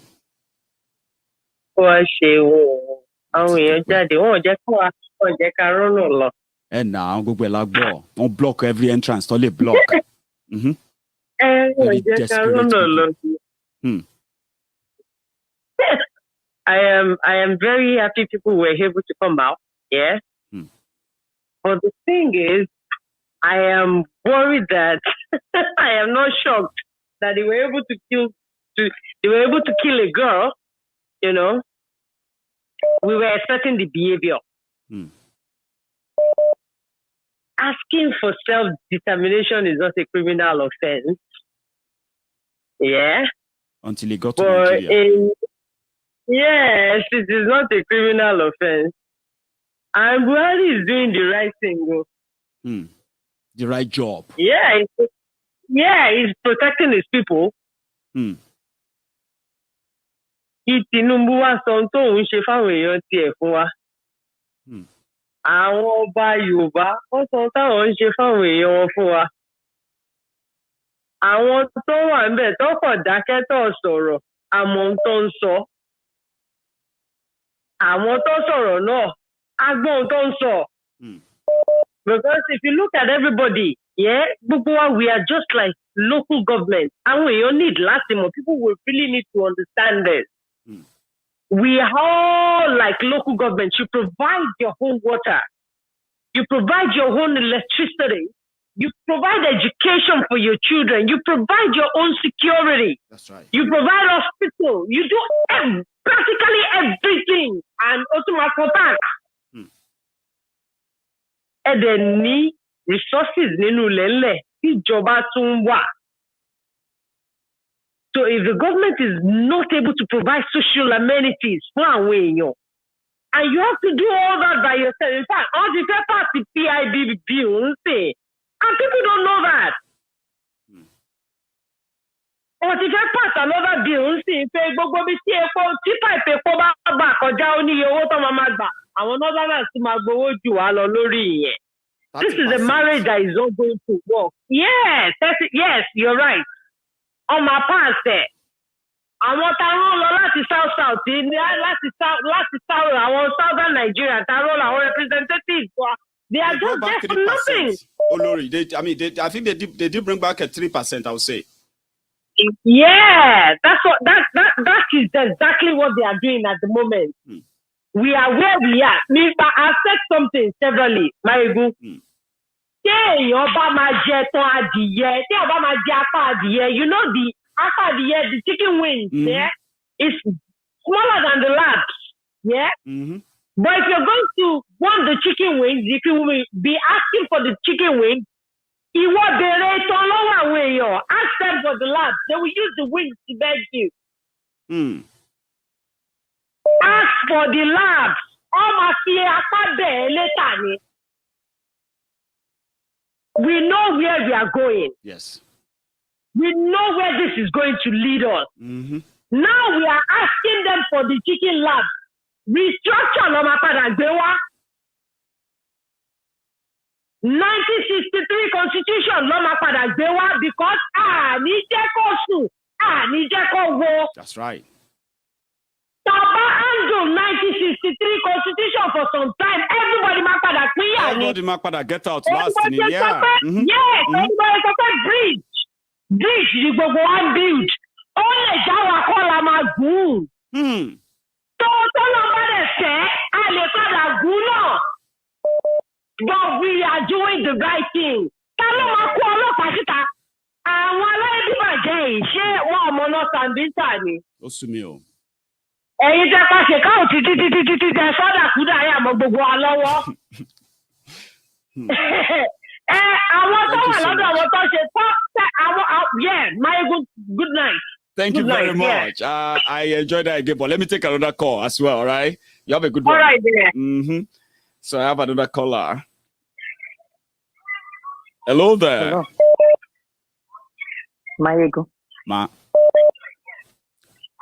G: Wá ṣe o. Àwọn èèyàn jáde. Wọ́n jẹ́ ká rọ́nà lọ.
A: Now gbogbo ẹ̀ la gbọ́. Wọ́n block every entrance tó lè block.
G: Wọ́n jẹ́ ká rọ́nà lọ. I am very happy people were able to come out. Yeah. But the thing is, I am worried that I am not shocked that they were able to kill a girl. You know, we were expecting the behavior. Asking for self-determination is not a criminal offense. Yeah.
A: Until he got to Nigeria.
G: Yes, it is not a criminal offense. And Buhari is doing the right thing.
A: The right job.
G: Yeah, he's protecting his people. Tinubu wá sọ tó ń ṣe fáwọn èèyàn tiẹ̀ fún wa. Àwọn ọba Yorùbá wọ́n sọ táwọn ń ṣe fáwọn èèyàn wọn fún wa. Àwọn tó wà ńbẹ̀ tó kọ̀ dákẹ́ tó sọ̀rọ̀ àmọ́ ohun tó ń sọ. Àwọn tó sọ̀rọ̀ náà á gbọ́ ohun tó ń sọ. Because if you look at everybody, we are just like local government. And we need láti mọ̀. People will really need to understand this. We are all like local government. You provide your own water. You provide your own electricity. You provide education for your children. You provide your own security.
A: That's right.
G: You provide hospital. You do practically everything. And also my contact. And then ní resources nínú lẹ́lẹ̀ tíjọba tún wà. So if the government is not able to provide social amenities fún àwọn èèyàn, and you have to do all that by yourself. In fact, all the pass the PIB bill, and people don't know that. Or the pass another bill, pé gbogbo bí tí pipe epo bá gbà kọjá ó ní iye owó tó máa gbà. Àwọn northerners ti máa gbowó jù wá lọ lórí ìyẹn. This is a marriage that is not going to work. Yes, yes, you're right. On my part, àwọn táwọn lọ láti south láti south àwọn southern Nigeria táwọn àwọn representatives they are just there for nothing.
A: Olori, I think they did bring back a 3%. I would say.
G: Yeah, that is exactly what they are doing at the moment. We are where we are. I said something severally, Maiyegun. Tí èèyàn bá máa jẹ tán adìyẹ, tí èèyàn bá máa jẹ apá adìyẹ, you know the apá adìyẹ, the chicken wings, is smaller than the labs, But if you're going to want the chicken wings, if you will be asking for the chicken wings, ìwọ bèrè tán lọ́wọ́ àwọn èèyàn, ask them for the labs. They will use the wings to beg you. Ask for the labs. Ọmọ fi apá bẹ́ẹ̀ later ni. We know where we are going.
A: Yes.
G: We know where this is going to lead us. Now we are asking them for the chicken lab. Restructure lọ́mọ padà gbé wá. 1963 constitution lọ́mọ padà gbé wá because ní jẹ́ kó sùn, ní jẹ́ kó wo.
A: That's right.
G: Tàbá handle 1963 constitution for some time, everybody máa padà pínyà ni.
A: Everybody máa padà get out last ni, yeah.
G: Yes, everybody sọ pé bridge ni gbogbo wa ń build. Ó lè já wa kọ́ la máa gùn. Tó lọ bá dẹ̀ fẹ́, a lè padà gùn náà. But we are doing the right thing. Ta ló máa kó ọlọ́pàá síta? Àwọn aláìbíbàjẹ́ yìí ṣé wọn ò mọ náà Sambisa ni?
A: Ó sú mi o.
G: Ẹ̀yin tẹ́ ká ṣe káwọn títí tẹ sọ́dà kúdà yà mọ́ gbogbo wa lọ́wọ́. Àwọn tó wà lọ́dọ̀ àwọn tó ṣe Maiyegun, good night.
A: Thank you very much. I enjoyed that again, but let me take another call as well, all right? You have a good one.
G: All right, there.
A: So I have another caller. Hello there.
H: Hello. Maiyegun.
A: Ma.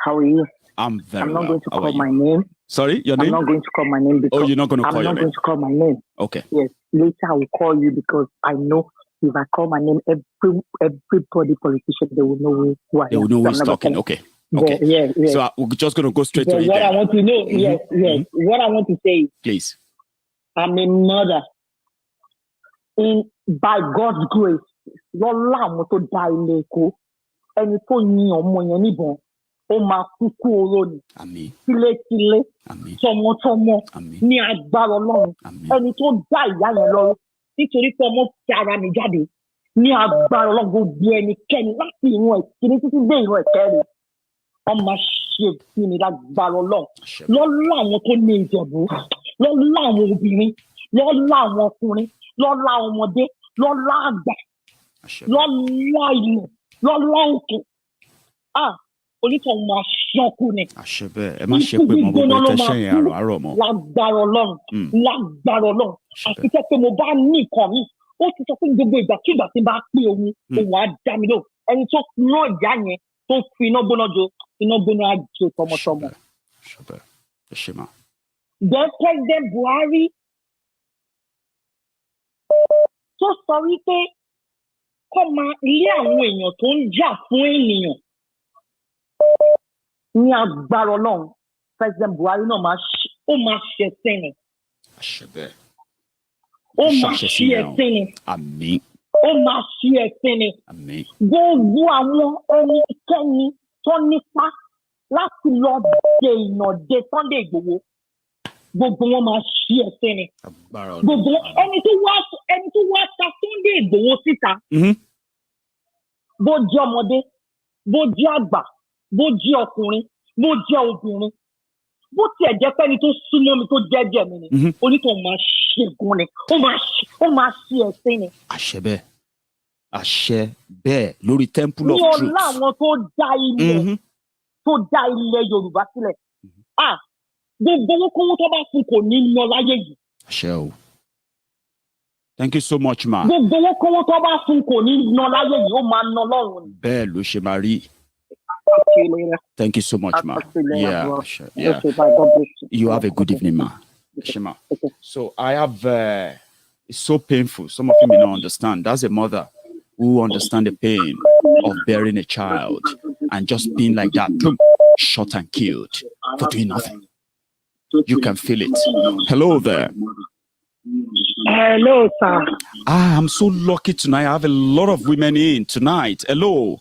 H: How are you?
A: I'm very
H: I'm not
A: well.
H: going to call my name.
A: Sorry, your name?
H: I'm not going to call my name because
A: you're not going to call your
H: I'm not
A: name?
H: going to call my name.
A: Okay.
H: Yes. Later I will call you because I know if I call my name, everybody politician, they will know who I am.
A: They will know who's talking. Okay. Okay.
H: Yeah.
A: So we're just going to go straight to it.
H: What I want to know, yes. What I want to say is,
A: please.
H: I'm a mother. By God's grace, lọ́lá àwọn tó dá ilé Èkó, ẹni tó yin ọmọ yẹn níbọn, ó máa kúkú oró ni.
A: Àmín.
H: Tílétílé, tọmọtọmọ, ní agbára Ọlọ́run. Ẹni tó dá ìyá yẹn lọ́rùn, nítorí pé ọmọ fi ara mi jáde, ní agbára Ọlọ́run gbogbo ẹnikẹ́ni láti ìran ìkíní títí dé ìran ìkẹrin. Wọ́n máa ṣe fún mi lágbára Ọlọ́run. Lọ́lá àwọn tó ní Ìjẹ̀bú, lọ́lá àwọn obìnrin, lọ́lá àwọn ọkùnrin, lọ́lá ọmọdé, lọ́lá àgbà, lọ́lá ilẹ̀, lọ́lá òkè. Onítọ̀ máa ṣọ́kù ni.
A: Àṣẹ bẹ́ẹ̀, ẹ má ṣe pé mo gbogbo ìtẹ́ṣẹ́ yẹn àrọ̀ mọ́.
H: Lágbára Ọlọ́run. Àti pé mo bá ní nǹkan mi, ó ti sọ pé gbogbo ìgbàkigbà tí n bá pín ohun á dá mi lò. Ẹni tó ná ìyá yẹn tó fi iná gbóná jo, iná gbóná á jo tọmọtọmọ.
A: Ṣọbẹ̀, ẹ ṣe máa.
H: Then President Buhari tó sọ wípé kọ́ máa ilé àwọn èèyàn tó ń jà fún ènìyàn ní agbára Ọlọ́run. President Buhari náà máa ṣe ẹ̀sìn ni.
A: Àṣẹ bẹ́ẹ̀.
H: Ó máa ṣe ẹ̀sìn ni.
A: Àmín.
H: Ó máa ṣe ẹ̀sìn ni.
A: Àmín.
H: Gbogbo àwọn ẹnikẹ́ni tó nípa láti lọ dènà de Sunday Igboho, gbogbo wọn máa ṣí ẹsẹ̀ ni. Gbogbo ẹni tó wá ta Sunday Igboho síta. Bó jẹ́ ọmọdé, bó jẹ́ àgbà, bó jẹ́ ọkùnrin, bó jẹ́ obìnrin, bó tiẹ̀ jẹ́ pẹ́ni tó súnmọ́ mi tó jẹ́jẹ́ mi ni. Onítọ̀ máa ṣègùn ni. Ó máa ṣí ẹsẹ̀ ni.
A: Àṣẹ bẹ́ẹ̀. Àṣẹ bẹ́ẹ̀ lórí Temple of Truth.
H: Ní ọlá àwọn tó dá ilẹ̀ Yorùbá sílẹ̀. Gbogbo owó kówó tó bá fún kò ní lọ láyé yìí.
A: Àṣẹ o. Thank you so much, ma.
H: Gbogbo owó kówó tó bá fún kò ní lọ láyé yìí, ó máa ná lọ́run ni.
A: Bẹ́ẹ̀ ló ṣe máa rí. Thank you so much, ma. Yeah. You have a good evening, ma. Shema. So I have, it's so painful. Some of you may not understand. That's a mother who understands the pain of bearing a child and just being like that, boom, shot and killed for doing nothing. You can feel it. Hello there.
H: Hello, sir.
A: I'm so lucky tonight. I have a lot of women in tonight. Hello.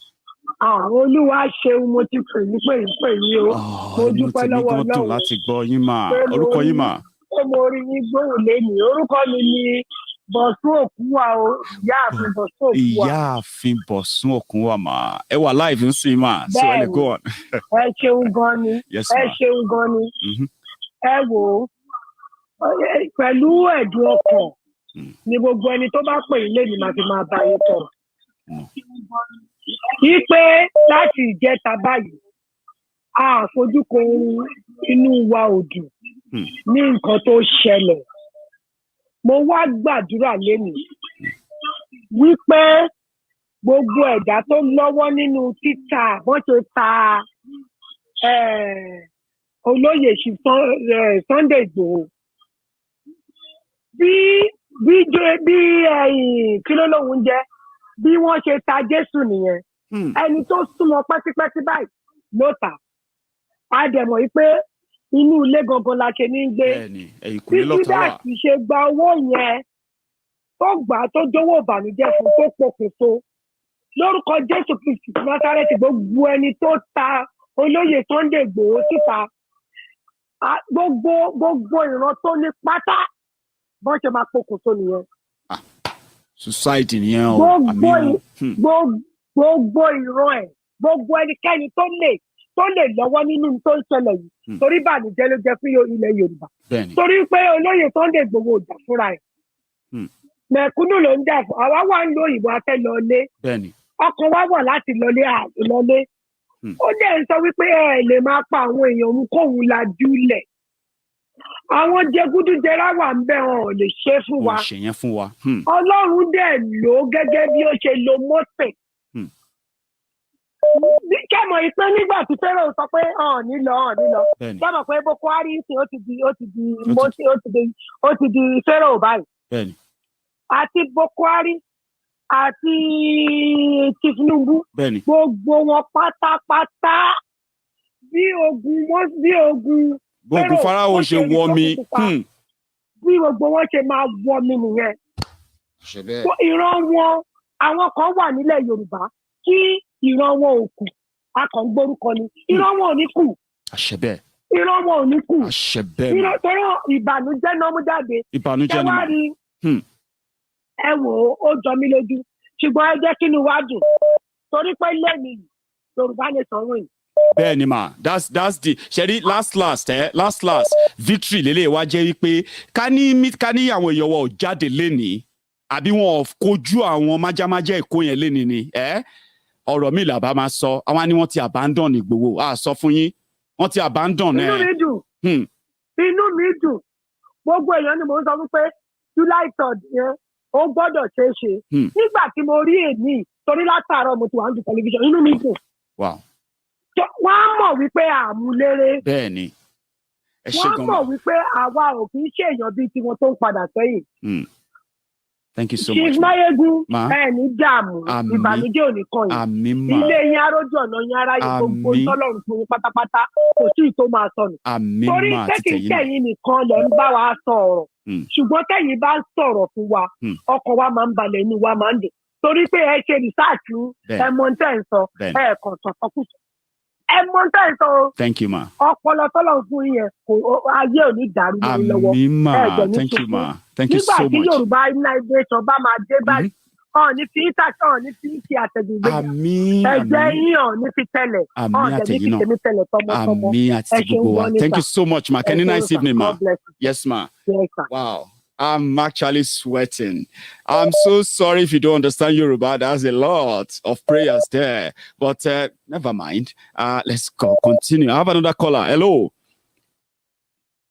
H: Olúwa ṣeun mo ti pè ní pé yín o. Mo dúpẹ́ lọ́wọ́ Ọlọ́run.
A: Láti gbọ́ yín mà. Orúkọ yín mà.
H: Mo rí yín gbóhùn lẹ́nu. Orúkọ mi ni Bọ̀sún Òkúnwà o. Ìyáàfin Bọ̀sún Òkúnwà.
A: Ìyáàfin Bọ̀sún Òkúnwà mà. Ẹ wà live ń sìn mà. So ẹ lè go on.
H: Ẹ ṣeun gan ni.
A: Yes, ma.
H: Ẹ ṣeun gan ni. Ẹ wò ó. Pẹ̀lú ẹ̀dùn ọkàn ni gbogbo ẹni tó bá pè yín lẹ́nu máa fi máa bá yín tọ̀. Wípé láti ìjẹta báyìí, àfojúkọ inú wa ò dùn ní nǹkan tó ṣẹlẹ̀. Mo wá gbàdúrà lénìí wípé gbogbo ẹ̀dá tó lọ́wọ́ nínú títà bọ́n ṣe ta olóyè Sunday Igboho bí kí ló lóun jẹ́ bí wọ́n ṣe ta Jésù nìyẹn ẹni tó súnmọ́ pẹ́típẹ́tí báyìí ló tà á dẹ̀ mọ̀ pé inú ilé gangan la ṣe ní gbé bí Júdásì ṣe gba owó yẹn tó gbà tó jówó ìbànújẹ́ fún tó pokùnso lórúkọ Jésù Kristi Násárẹ́tì gbogbo ẹni tó ta olóyè Sunday Igboho síta gbogbo ìran tó ní pátá bọ́n ṣe máa pokùnso nìyẹn.
A: Society nìyẹn o.
H: Gbogbo ìran ẹ̀ gbogbo ẹnikẹ́ni tó lè lọ́wọ́ nínú tó ń ṣẹlẹ̀ yìí torí bànújẹ́ ló jẹ́ fún ilẹ̀ Yorùbá torí pé olóyè Sunday Igboho ò jà fúnra ẹ̀ mẹ̀kúnnù ló ń jà fún àwa wà ń lo òyìnbó afẹ́ lọlé ọkàn wa wà láti lọlé lọlé ó dẹ̀ ń sọ wípé ẹ lè máa pa àwọn èèyàn òun kóun lajú lẹ̀ àwọn jẹgúdújẹrá wà ń bẹ wọn ò lè ṣe fún wa Ọlọ́run dẹ̀ lò ó gẹ́gẹ́ bí ó ṣe lo Mósè kẹ́mọ̀ ìpín nígbà tí Fẹ́ràn sọ pé nílọ kẹ́mọ̀ pé Boko Haram ń sìn ó ti di Mósè ó ti di Fẹ́ràn báyìí àti Boko Haram àti Tinubu gbogbo wọn pátápátá bí ogun
A: Fáráò ṣe wọ mi
H: bí gbogbo wọn ṣe máa wọ mi nìyẹn ìran wọn àwọn kan wà nílẹ̀ Yorùbá kí ìran wọn ò kù a kàn ń gbórúkọ ni ìran wọn ò ní kù ìran wọn ò ní kù tọrọ ìbànújẹ́ náà mú jáde ẹ wá rí ẹ wò ó jọ mí lójú ṣùgbọ́n ẹ jẹ́ kí ni wá dùn torí pé lẹ́yìn Yorùbá lè sanwó yìí.
A: Bẹ́ẹ̀ni ma that's the ṣẹ́rí last victory lélẹ̀ wá jẹ́ wípé ká ní àwọn èèyàn wa ò jáde lénìí àbí wọn ò kojú àwọn májámájá èkó yẹn lénìí ni ọ̀rọ̀ mi làbá máa sọ àwọn ni wọ́n ti abandon Ìgbòho sọ fún yín wọ́n ti abandon
H: inú mi dùn gbogbo èèyàn ni mò ń sọ wípé July 3rd yẹn ó gbọ́dọ̀ ṣeé ṣe nígbà tí mo rí èmi torí látàárọ̀ mo ti wà ní tẹlifíṣàn inú mi dùn. Wọ́n á mọ̀ wípé àmúléré.
A: Bẹ́ẹ̀ni.
H: Wọ́n mọ̀ wípé àwa ò kì í ṣèyàn bíi tiwọn tó ń padà sẹ́yìn.
A: Thank you so much.
H: Chief Maiyegun ẹni dààmú ìbànújẹ́ òní kan yìí. Ilé yín arójú ọ̀nà yín aráyé gbogbo tọ́lọ́run fún yín pátápátá kò sí ìtò máa sọnù. Torí kékeré kẹ́yìn nìkan lẹ̀ ń bá wa sọ̀rọ̀. Ṣùgbọ́n kẹ́yìn bá ń sọ̀rọ̀ fún wa ọkàn wa máa ń balẹ̀ inú wa máa ń dùn. Torí pé ẹ ṣe rìsáàtì ẹ̀mọ́ntẹ́ ń sọ ẹ̀ẹ̀kan sọ̀tọ̀kùsọ̀.
A: Thank you, ma. Thank you, ma. Thank you so much. Thank you so much, ma. Can you nice evening, ma? Yes, ma. Wow. I'm actually sweating. I'm so sorry if you don't understand Yoruba. There's a lot of prayers there. But never mind. Let's go continue. I have another caller. Hello.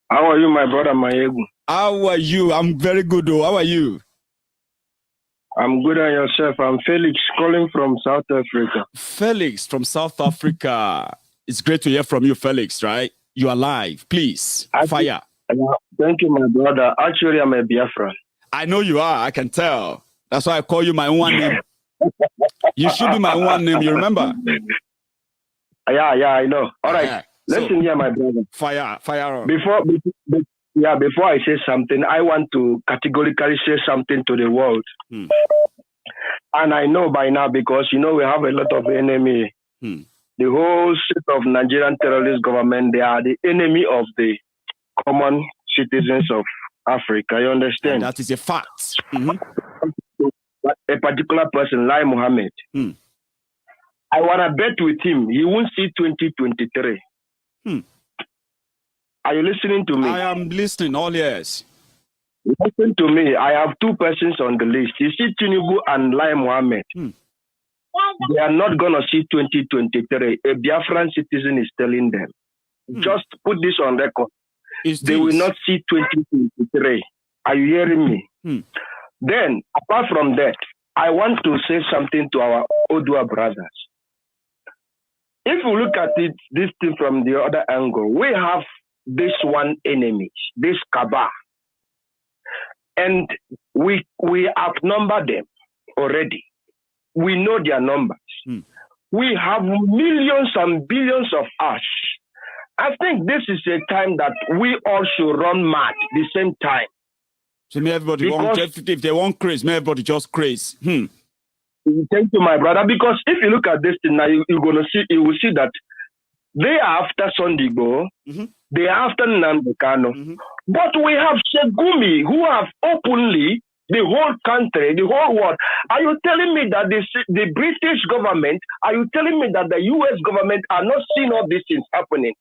I: How are you, my brother Maiyegun?
A: How are you? I'm very good, though. How are you?
I: I'm good on yourself. I'm Felix calling from South Africa.
A: Felix from South Africa. It's great to hear from you, Felix, right? You're alive. Please, fire.
I: Thank you, my brother. Actually, I'm a Biafran.
A: I know you are. I can tell. That's why I call you my one name. You should be my one name. You remember?
I: Yeah, I know. All right. Listen here, my brother.
A: Fire on.
I: Before I say something, I want to categorically say something to the world. And I know by now because, we have a lot of enemy. The whole set of Nigerian terrorist government, they are the enemy of the common citizens of Africa. You understand?
A: And that is a fact.
I: A particular person, Lai Mohammed. I want to bet with him. He won't see 2023. Are you listening to me?
A: I am listening. All ears.
I: Listen to me. I have two persons on the list. You see Tinubu and Lai Mohammed. They are not going to see 2023. A Biafran citizen is telling them. Just put this on record. They will not see 2023. Are you hearing me? Then, apart from that, I want to say something to our Odua brothers. if you look at it, this thing from the other angle, we have this one enemy, this cabal, and we outnumber them already. We know their numbers. We have millions and billions of us. I think this is a time that we all should run mad at the same time.
A: So may everybody if they want craze, may everybody just craze.
I: Thank you, my brother. Because if you look at this thing now, you will see that they are after Sondigo, they are after Nnamdi Kanu. But we have Segumi who have openly the whole country, the whole world. Are you telling me that the British government, are you telling me that the US government are not seeing all these things happening?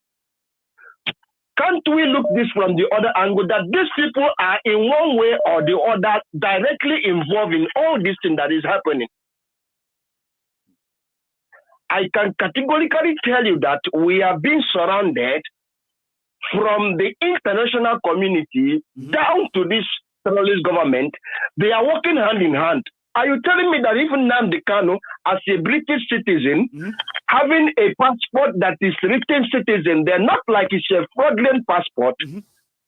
I: Can't we look this from the other angle, that these people are in one way or the other directly involved in all this thing that is happening? I can categorically tell you that we are being surrounded from the international community down to this terrorist government. They are working hand in hand. Are you telling me that even Nnamdi Kanu, as a British citizen, having a passport that is written citizen, they're not like it's a fraudulent passport,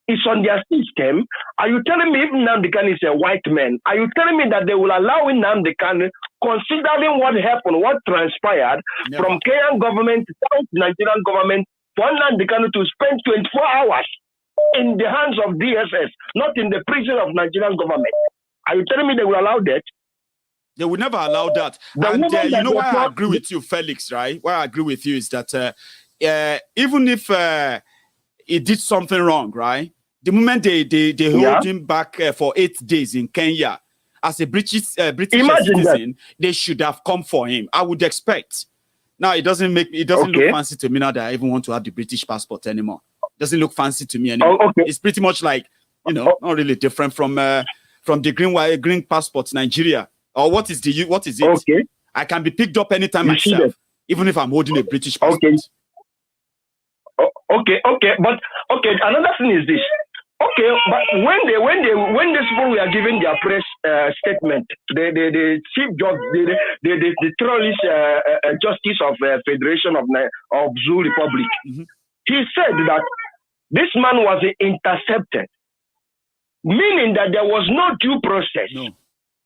I: it's on their system. Are you telling me even Nnamdi Kanu is a white man? Are you telling me that they will allow Nnamdi Kanu, considering what happened, what transpired from Kenyan government down to Nigerian government, for Nnamdi Kanu to spend 24 hours in the hands of DSS, not in the prison of Nigerian government? Are you telling me they will allow that?
A: They would never allow that. And you know why I agree with you, Felix, right? Why I agree with you is that even if he did something wrong, right? The moment they hold him back for 8 days in Kenya as a British citizen, they should have come for him. I would expect. Now it doesn't look fancy to me now that I even want to have the British passport anymore. It doesn't look fancy to me anymore. It's pretty much like, not really different from the green passport Nigeria. Or what is it?
I: Okay.
A: I can be picked up anytime myself, even if I'm holding a British passport.
I: Okay. But another thing is this. Okay, but when these people were giving their press statement, the chief judge, the terrorist justice of Federation of Zoo Republic, he said that this man was intercepted, meaning that there was no due process.
A: No.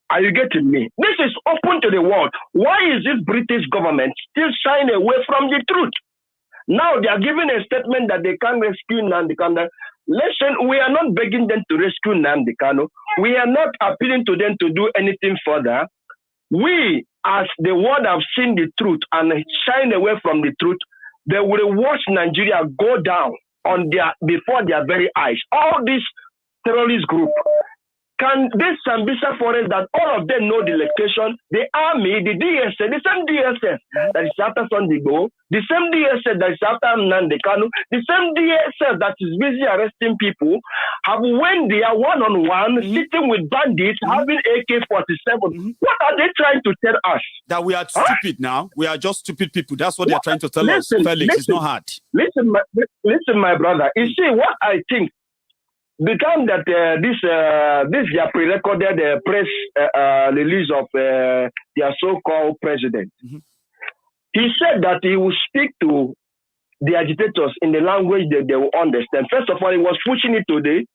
I: Are you getting me? This is open to the world. Why is this British government still shying away from the truth? Now they are giving a statement that they can't rescue Nnamdi Kanu. Listen, we are not begging them to rescue Nnamdi Kanu. We are not appealing to them to do anything further. We, as the world, have seen the truth and shine away from the truth. They will watch Nigeria go down before their very eyes. All this terrorist group. Can this Sambisa forest that all of them know the location, the army, the DSS, the same DSS that is after Sondigo, the same DSS that is after Nnamdi Kanu, the same DSS that is busy arresting people, have when they are one-on-one, sitting with bandits, having AK-47. What are they trying to tell us?
A: That we are stupid now. We are just stupid people. That's what they are trying to tell us, Felix. It's not hard.
I: Listen, my brother. You see, what I think, the time that this their pre-recorded press release of their so-called president, he said that he will speak to the agitators in the language that they will understand. First of all, he was pushing it to the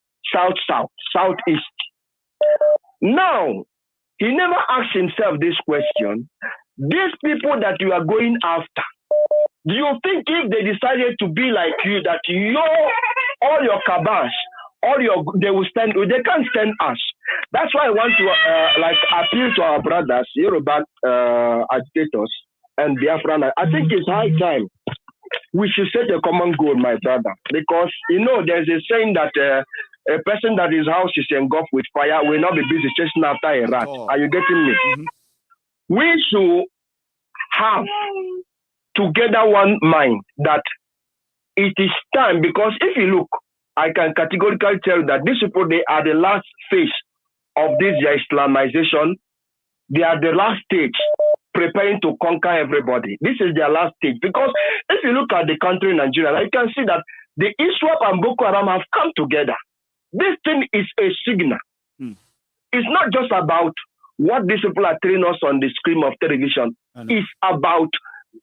I: southeast. Now, he never asked himself this question. These people that you are going after, do you think if they decided to be like you, that all your kabash, they can't stand us? That's why I want to appeal to our brothers, Yoruba agitators and Biafran. I think it's high time we should set a common goal, my brother, because there's a saying that a person that his house is engulfed with fire will not be busy chasing after a rat. Are you getting me? We should have together one mind that it is time, because if you look, I can categorically tell you that these people, they are the last phase of this Islamization. They are the last stage preparing to conquer everybody. This is their last stage, because if you look at the country Nigeria, you can see that the ISWAP and Boko Haram have come together. This thing is a signal. It's not just about what these people are telling us on the screen of television. It's about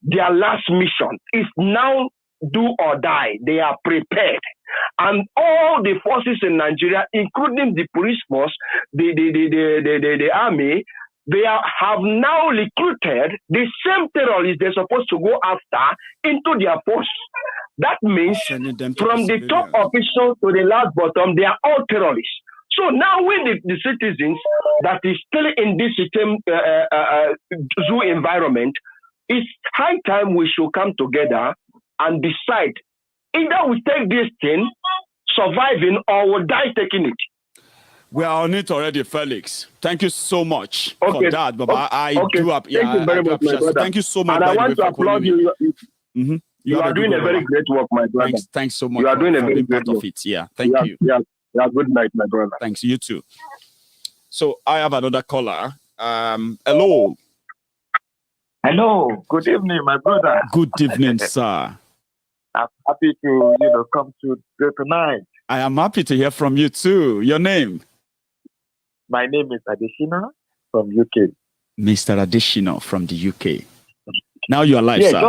I: their last mission. It's now do or die. They are prepared. And all the forces in Nigeria, including the police force, the army, have now recruited the same terrorists they're supposed to go after into their force. That means from the top official to the last bottom, they are all terrorists. So now with the citizens that is still in this same zoo environment, it's high time we should come together and decide either we take this thing, surviving, or we'll die taking it.
A: We are on it already, Felix. Thank you so much for that. But I do
I: Thank you very much, my brother.
A: Thank you so much.
I: And I want to applaud you. You are doing a very great work, my brother.
A: Thanks so much.
I: You are doing a very
A: great
I: part
A: of it. Yeah, thank you.
I: Yeah, good night, my brother.
A: Thanks, you too. So I have another caller. Hello.
J: Hello. Good evening, my brother.
A: Good evening, sir.
J: I'm happy to come to tonight.
A: I am happy to hear from you too. Your name?
J: My name is Adeshina from UK.
A: Mr. Adeshina from the UK. Now you are live, sir.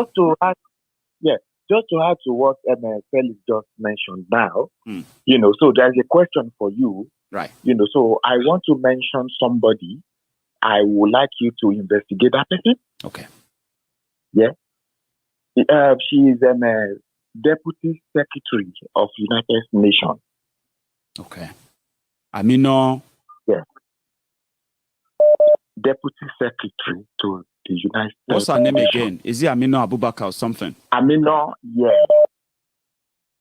J: Just to add to what Felix just mentioned now, so there's a question for you.
A: Right.
J: So I want to mention somebody. I would like you to investigate that person.
A: Okay.
J: Yeah. She is Deputy Secretary of United Nations.
A: Okay. Amino.
J: Yeah. Deputy Secretary to the United States.
A: What's her name again? Is it Amino Abubakar or something?
J: Amino, yeah.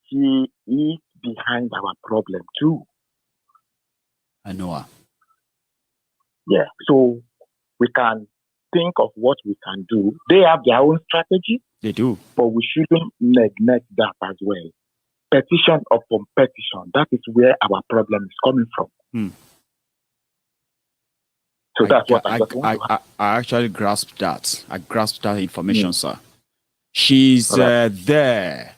J: She is behind our problem too.
A: I know her.
J: Yeah. So we can think of what we can do. They have their own strategy.
A: They do.
J: But we shouldn't neglect that as well. Petition upon petition. That is where our problem is coming from. So that's what I
A: actually grasped that. I grasped that information, sir. She's there.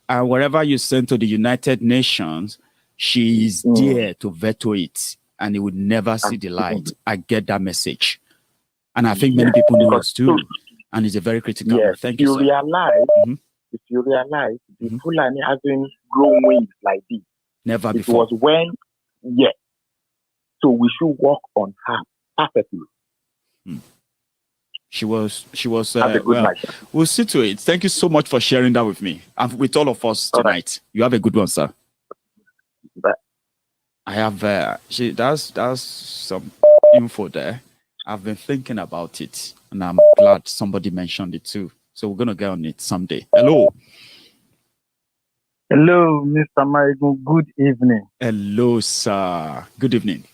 A: And wherever you send to the United Nations, she is there to veto it. And it would never see the light. I get that message. And I think many people know us too. And it's a very critical.
J: Yes,
A: Thank you, sir.
J: If you realize, the Fulani hasn't grown wings like this.
A: Never before.
J: It was when, So we should work on her perfectly.
A: She was. We'll see to it. Thank you so much for sharing that with me and with all of us tonight. Right. You have a good one, sir. I have. That's some info there. I've been thinking about it, and I'm glad somebody mentioned it too. So we're gonna get on it someday. Hello.
K: Hello, Mr. Maiyegun. Good evening.
A: Hello, sir. Good evening.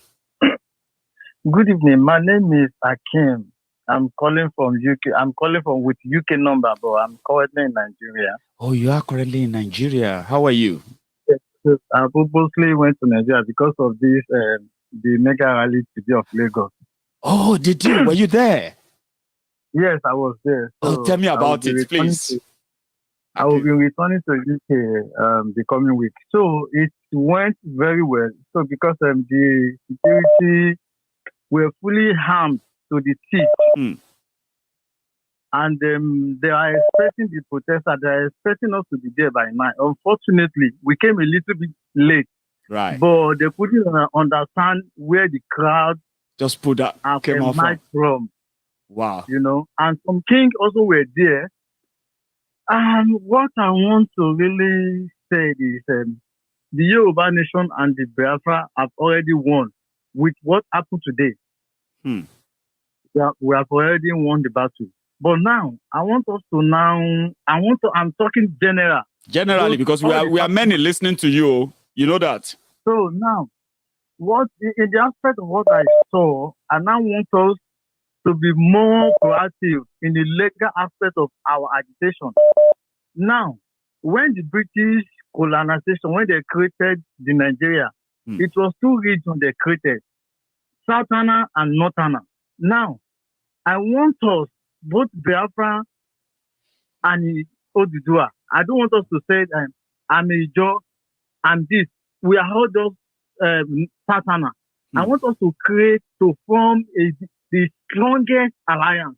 K: Good evening. My name is Akim. I'm calling from UK. I'm calling from with UK number, but I'm currently in Nigeria.
A: Oh, you are currently in Nigeria. How are you?
K: Yes, I purposely went to Nigeria because of this the mega rally today of Lagos.
A: Oh, did you? Were you there?
K: Yes, I was there.
A: So tell me about it, please.
K: I will be returning to UK the coming week. So it went very well. So because the security were fully armed to the teeth. And they are expecting the protesters, they are expecting us to be there by 9. Unfortunately, we came a little bit late.
A: Right.
K: But they couldn't understand where the crowd
A: just put that came off
K: from.
A: Wow.
K: And some kings also were there. And what I want to really say is the Yoruba nation and the Biafra have already won with what happened today. We have already won the battle. But now, I'm talking general.
A: Generally, because we are many listening to you. You know that.
K: So now, what in the aspect of what I saw, I now want us to be more proactive in the legal aspect of our agitation. Now, when the British colonization, when they created the Nigeria, it was 2 regions they created, Southerner and Northerner. Now, I want us, both Biafra and Odudua, I don't want us to say I'm a Joe, I'm this. We are all those Southerner. I want us to form the strongest alliance.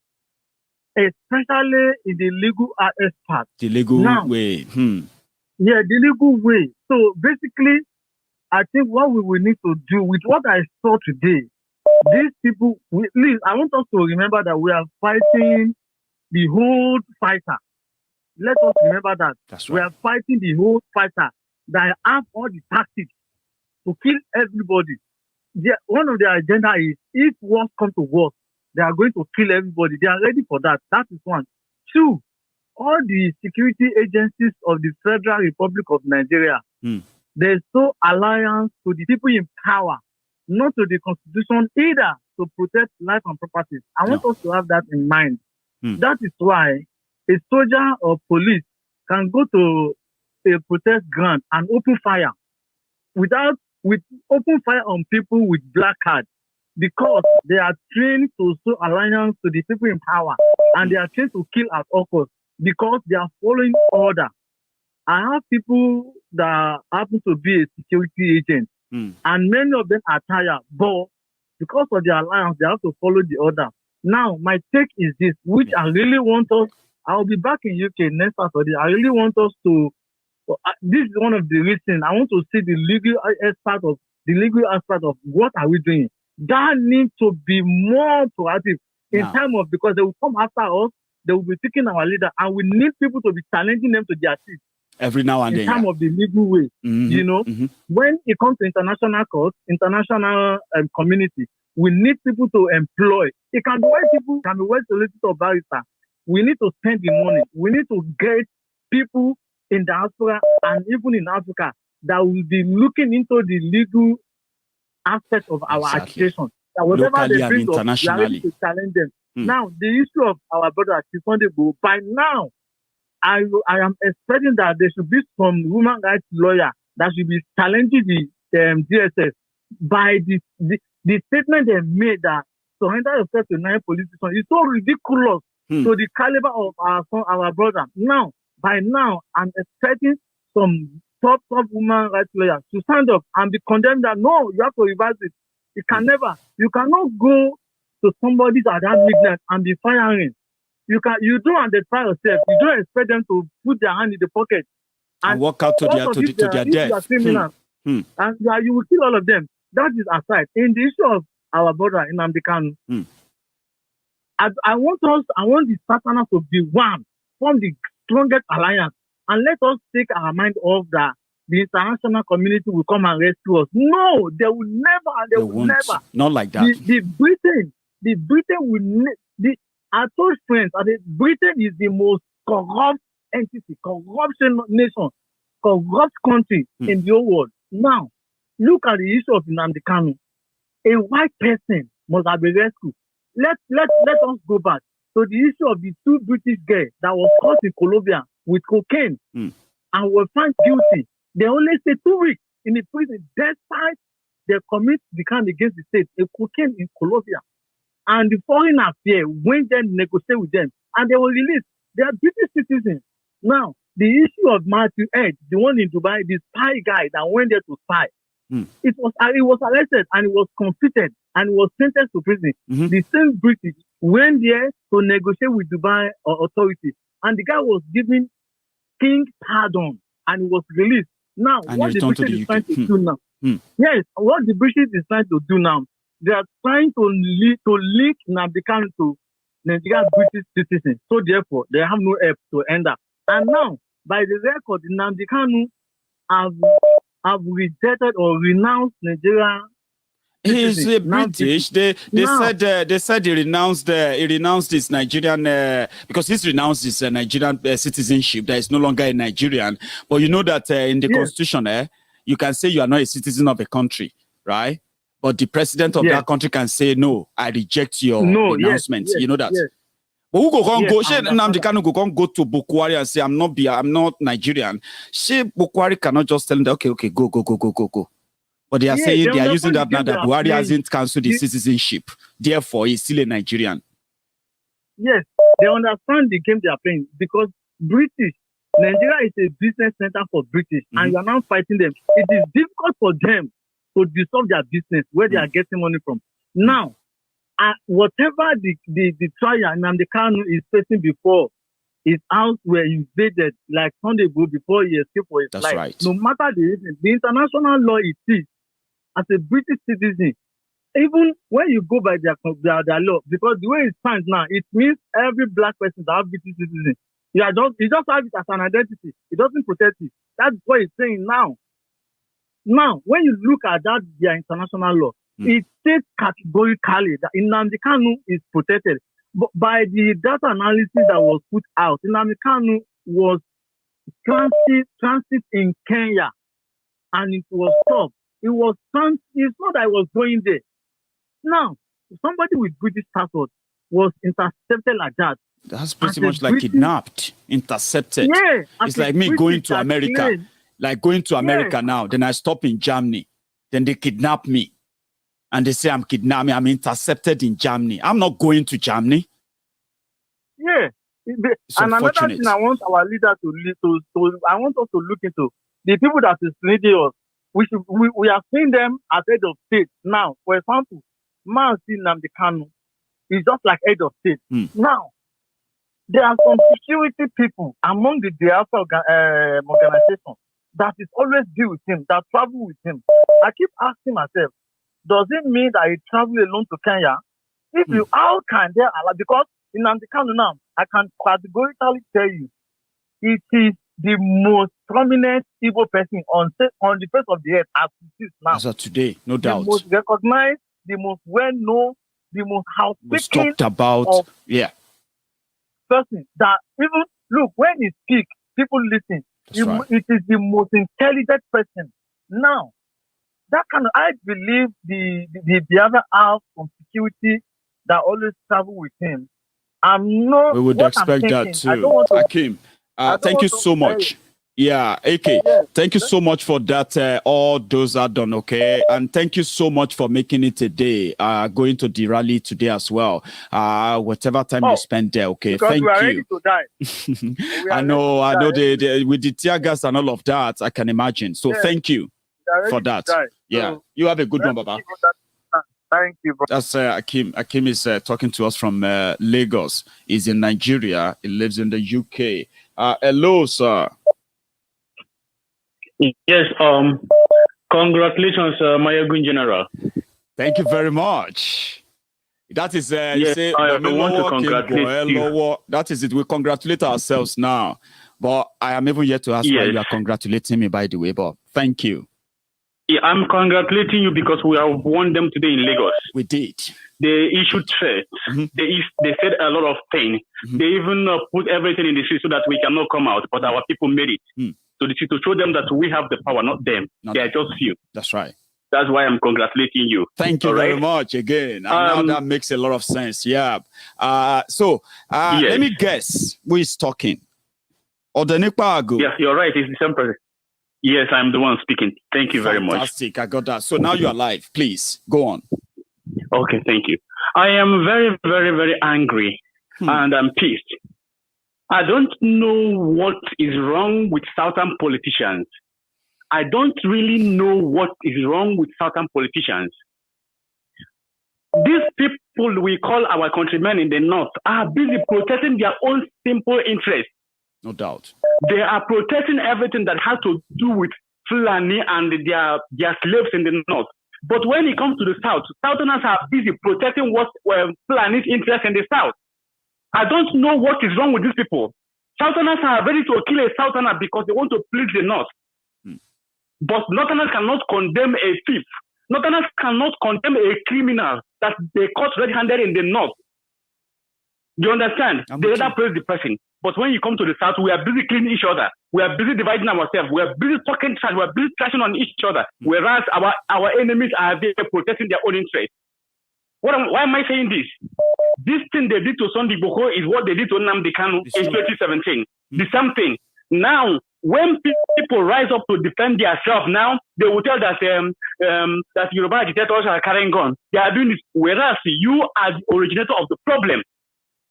K: especially in the legal aspect.
A: The legal way.
K: Yeah, the legal way. So basically, I think what we will need to do with what I saw today, these people, please, I want us to remember that we are fighting the whole fighter. Let us remember that.
A: That's
K: We
A: right.
K: are fighting the whole fighter that have all the tactics to kill everybody. One of their agenda is if wars come to war, they are going to kill everybody. They are ready for that. That is one. Two, all the security agencies of the Federal Republic of Nigeria, there's no alliance to the people in power, not to the constitution either, to protect life and property. I want us to have that in mind. That is why a soldier or police can go to a protest ground and open fire with open fire on people with black cards because they are trained to show alliance to the people in power and they are trained to kill at all costs because they are following order. I have people that happen to be a security agent and many of them are tired, but because of their alliance, they have to follow the order. Now, my take is this, which I really want us, I'll be back in UK next Saturday. I really want us to, this is one of the reasons, I want to see the legal aspect of what are we doing. That needs to be more proactive in time of, because they will come after us, they will be taking our leader, and we need people to be challenging them to their seat.
A: Every now and then.
K: In terms of the legal way, you know, when it comes to international courts, international community, we need people to employ. It can be white people, can be white solicitor or barrister. We need to spend the money. We need to get people in diaspora and even in Africa that will be looking into the legal aspect of our agitation. That whatever
A: locally
K: they bring
A: and
K: up, we are ready
A: internationally.
K: to challenge them. Now, the issue of our brother Sunday, by now, I am expecting that there should be some human rights lawyer that should be challenging the DSS by the statement they made that surrender yourself to 9 politicians is so ridiculous to the caliber of our brother. Now, by now, I'm expecting some top human rights lawyers to stand up and be condemned that no, you have to reverse it. You can never. You cannot go to somebody at that midnight and be firing. You don't identify yourself. You don't expect them to put their hand in the pocket
A: and walk out to their death.
K: Criminals, and you will kill all of them. That is aside. In the issue of our brother in Kanu, I want the Satana to be one, form the strongest alliance, and let us take our mind off that the international community will come and rescue us. No, they will never. They will never.
A: Not like that.
K: The Britain will. I told friends that Britain is the most corrupt entity, corruption nation, corrupt country in the whole world. Now, look at the issue of Nnamdi Kanu. A white person must have been rescued. Let us go back to the issue of the 2 British girls that was caught in Colombia with cocaine and were found guilty. They only stay 2 weeks in the prison despite they commit the crime against the state, a cocaine in Colombia. And the foreign affairs went there to negotiate with them, and they were released. They are British citizens. Now, the issue of Matthew Edge, the one in Dubai, the spy guy that went there to spy, he was arrested and he was convicted and he was sentenced to prison. The same British went there to negotiate with Dubai authorities, and the guy was given king pardon and he was released. Now,
A: and
K: what the British is trying to do now? Yes, what the British is trying to do now, they are trying to link Nnamdi Kanu to Nigerian British citizens. So therefore, they have no help to end up. And now, by the record, Nnamdi Kanu have rejected or renounced Nigeria.
A: He's British. They said he renounced his Nigerian because he's renounced his Nigerian citizenship. That is no longer a Nigerian. But you know that in the constitution, you can say you are not a citizen of a country, right? But the president of that country can say, no, I reject your renouncement. You know that. But who go Nnamdi Kanu go to Bukwari and say, I'm not Nigerian. Bukwari cannot just tell them, okay, go. But they are saying they are using that now that Buhari hasn't cancelled his citizenship. Therefore, he's still a Nigerian.
K: Yes, they understand the game they are playing because Nigeria is a business center for British, and you are now fighting them. It is difficult for them to dissolve their business where they are getting money from. Now, whatever the trial Nnamdi Kanu is facing before, his house were invaded like Sunday ago before he escaped for his
A: That's
K: life.
A: right.
K: No matter the reason, the international law it is, as a British citizen, even when you go by their law, because the way it stands now, it means every black person that have British citizen, you just have it as an identity. It doesn't protect it. That's what it's saying now. Now, when you look at that, their international law, it states categorically that Nnamdi Kanu is protected. But by the data analysis that was put out, Nnamdi Kanu was transit in Kenya, and it was stopped. It's not that I was going there. Now, somebody with British passport was intercepted like that.
A: That's pretty much like kidnapped, intercepted.
K: Yeah,
A: it's like me going to America. Like going to America now, then I stop in Germany. Then they kidnap me. And they say I'm kidnapped. I'm intercepted in Germany. I'm not going to Germany.
K: Yeah. And another thing I want our leader I want us to look into, the people that is leading us, we are seeing them as head of state. Now, for example, Nnamdi Kanu is just like head of state. Now, there are some security people among the Biafra organization that is always deal with him, that travel with him. I keep asking myself, does it mean that he travel alone to Kenya? If you, how can they allow? Because in Nnamdi Kanu now, I can categorically tell you, it is the most prominent Igbo person on the face of the earth as it is now.
A: As of today, no doubt.
K: The most recognized, the most well-known, the most house-speaking.
A: Talked about,
K: person that even, look, when he speaks, people listen. It is the most intelligent person. Now, that I believe the other half from security that always travel with him.
A: We would expect that too. Akim, thank you so much. Yeah, AK, thank you so much for that. All those are done, okay? And thank you so much for making it today, going to the rally today as well. Whatever time you spend there, okay? Thank you.
K: Ready to die.
A: I know, with the tear gas and all of that, I can imagine. So thank you for that. Yeah, you have a good one, Baba.
K: Thank you, bro.
A: That's Akim. Akim is talking to us from Lagos. He's in Nigeria. He lives in the UK. Hello, sir.
L: Yes, congratulations, Maiyegun General.
A: Thank you very much. That is, you say,
L: I want to congratulate you.
A: That is it. We congratulate ourselves now. But I am even yet to ask why you are congratulating me, by the way. But thank you.
L: Yeah, I'm congratulating you because we have won them today in Lagos.
A: We did.
L: They issued threats. They said a lot of things. They even put everything in the street so that we cannot come out. But our people made it. To show them that we have the power, not them. They are just few.
A: That's right.
L: That's why I'm congratulating you.
A: Thank you very much again. And now that makes a lot of sense. Yeah. Let me guess who is talking. Odenikpa.
L: Yes, you're right. It's the same person. Yes, I'm the one speaking. Thank you very much.
A: Fantastic. I got that. So now you're live. Please go on.
L: Okay, thank you. I am very, very, very angry and I'm pissed. I don't know what is wrong with Southern politicians. I don't really know what is wrong with Southern politicians. These people we call our countrymen in the North are busy protecting their own simple interests.
A: No doubt.
L: They are protecting everything that has to do with Fulani and their slaves in the North. But when it comes to the South, Southerners are busy protecting what Fulani's interests in the South. I don't know what is wrong with these people. Southerners are ready to kill a Southerner because they want to please the North. But Northerners cannot condemn a thief. Northerners cannot condemn a criminal that they caught red-handed in the North. Do you understand? They rather praise the person. But when you come to the South, we are busy killing each other. We are busy dividing ourselves. We are busy talking trash. We are busy trashing on each other. Whereas our enemies are there protecting their own interests. Why am I saying this? This thing they did to Sunday Boko is what they did to Nnamdi Kanu in 2017. The same thing. Now, when people rise up to defend themselves now, they will tell that that Yoruba agitators are carrying guns. They are doing this, whereas you are the originator of the problem.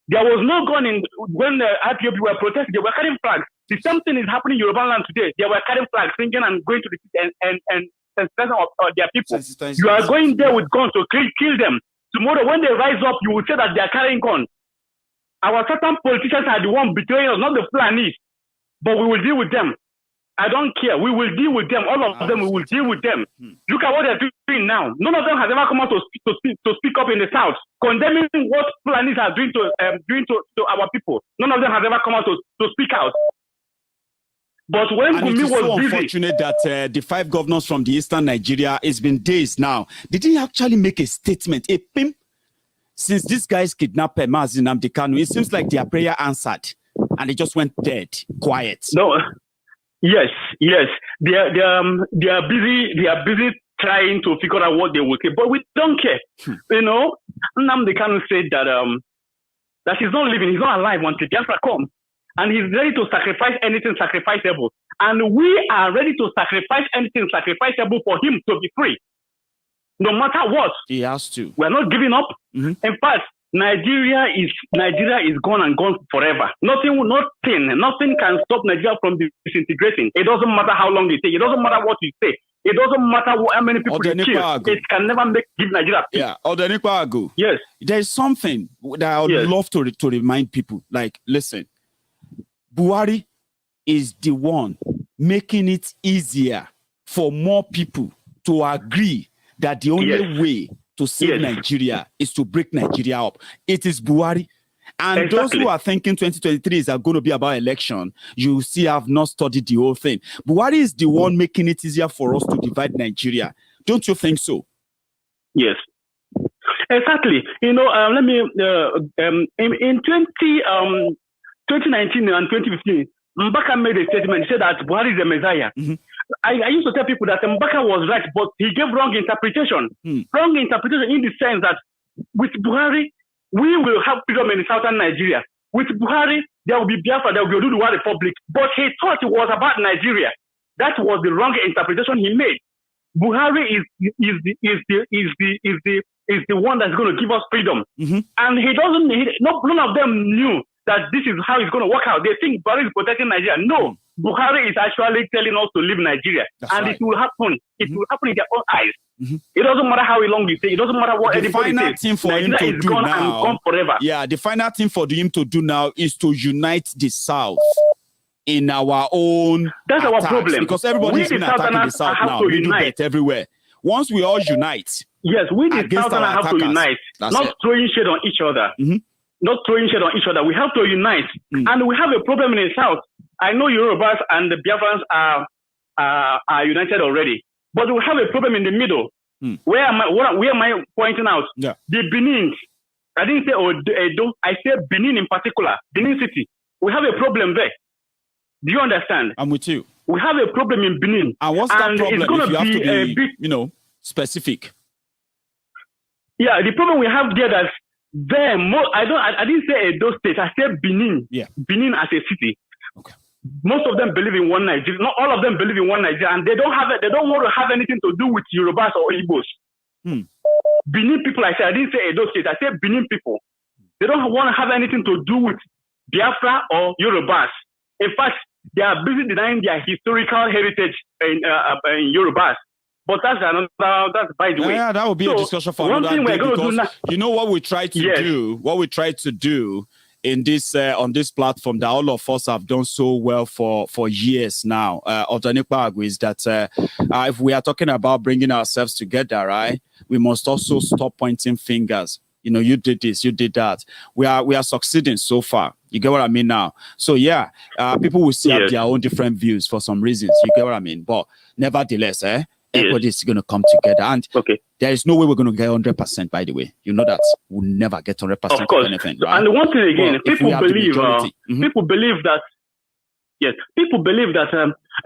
L: There was no gun in when the IPOB were protesting. They were carrying flags. The same thing is happening in Yoruba land today. They were carrying flags, singing and going to the and of their people. You are going there with guns to kill them. Tomorrow, when they rise up, you will say that they are carrying on. Our certain politicians are the one betraying us, not the Fulanis. But we will deal with them. I don't care. We will deal with them. All of them, we will deal with them. Look at what they're doing now. None of them has ever come out to speak up in the South, condemning what Fulanis are doing to our people. None of them has ever come out to speak out. But when Gumi was
A: so
L: busy,
A: unfortunate that the 5 governors from the eastern Nigeria, it's been days now. They didn't actually make a statement, a pimp. Since these guys kidnapped Mazi Nnamdi Kanu, it seems like their prayer answered, and they just went dead, quiet.
L: No, yes. They are busy trying to figure out what they will say, but we don't care. You know, Nnamdi Kanu said that he's not living, he's not alive until Biafra comes. And he's ready to sacrifice anything sacrificable. And we are ready to sacrifice anything sacrificable for him to be free. No matter what.
A: He has to.
L: We're not giving up. In fact, Nigeria is gone and gone forever. Nothing can stop Nigeria from disintegrating. It doesn't matter how long it takes. It doesn't matter what you say. It doesn't matter how many people you kill. It can never give Nigeria peace.
A: Yeah, Odenikwago.
L: Yes.
A: There's something that I would love to remind people. Like, listen. Buhari is the one making it easier for more people to agree that the only way to save Nigeria is to break Nigeria up. It is Buhari. And those who are thinking 2023 is going to be about election, you see, have not studied the whole thing. Buhari is the one making it easier for us to divide Nigeria. Don't you think so?
L: Yes. Exactly. You know, let me, in 2019 and 2015, Mbaka made a statement. He said that Buhari is the Messiah. I used to tell people that Mbaka was right, but he gave wrong interpretation. Wrong interpretation in the sense that with Buhari, we will have freedom in southern Nigeria. With Buhari, there will be Biafra, there will be Oduduwa Republic. But he thought it was about Nigeria. That was the wrong interpretation he made. Buhari is the one that's going to give us freedom. And none of them knew that this is how it's going to work out. They think Buhari is protecting Nigeria. No, Buhari is actually telling us to leave Nigeria. It will happen. It will happen in their own eyes. It doesn't matter how long you say. It doesn't matter what anybody says. Nigeria is gone and gone forever.
A: Yeah, the final thing for him to do now is to unite the South in our own
L: That's attacks. Our problem.
A: Because everybody's been attacking the South now. We do that everywhere. Once we all unite.
L: Yes, we the Southerners have to unite. Not throwing shade on each other. Not throwing shade on each other. We have to unite. And we have a problem in the South. I know Yorubas and the Biafrans are united already. But we have a problem in the middle. Where am I pointing out? The Benin. I didn't say Edo. I said Benin in particular. Benin City. We have a problem there. Do you understand?
A: I'm with you.
L: We have a problem in Benin.
A: And what's that problem if you have to be, specific?
L: Yeah, the problem we have there that I didn't say Edo State. I said Benin.
A: Yeah.
L: Benin as a city.
A: Okay.
L: Most of them believe in one Nigeria. Not all of them believe in one Nigeria, and they don't want to have anything to do with Yorubas or Igbos. Benin people, I didn't say Edo State. I said Benin people. They don't want to have anything to do with Biafra or Yorubas. In fact, they are busy denying their historical heritage in Yorubas. But that's by the way.
A: Yeah, that will be a discussion for another day, because you know what we try to do. What we try to do in this on this platform that all of us have done so well for years now. Odanikwago is that if we are talking about bringing ourselves together, right, we must also stop pointing fingers. You did this, you did that. We are succeeding so far. You get what I mean now? So yeah, people will still have their own different views for some reasons. You get what I mean? But nevertheless, everybody's going to come together, and there is no way we're going to get 100%. By the way, you know that we'll never get 100% of anything. Right?
L: And one thing again, people believe that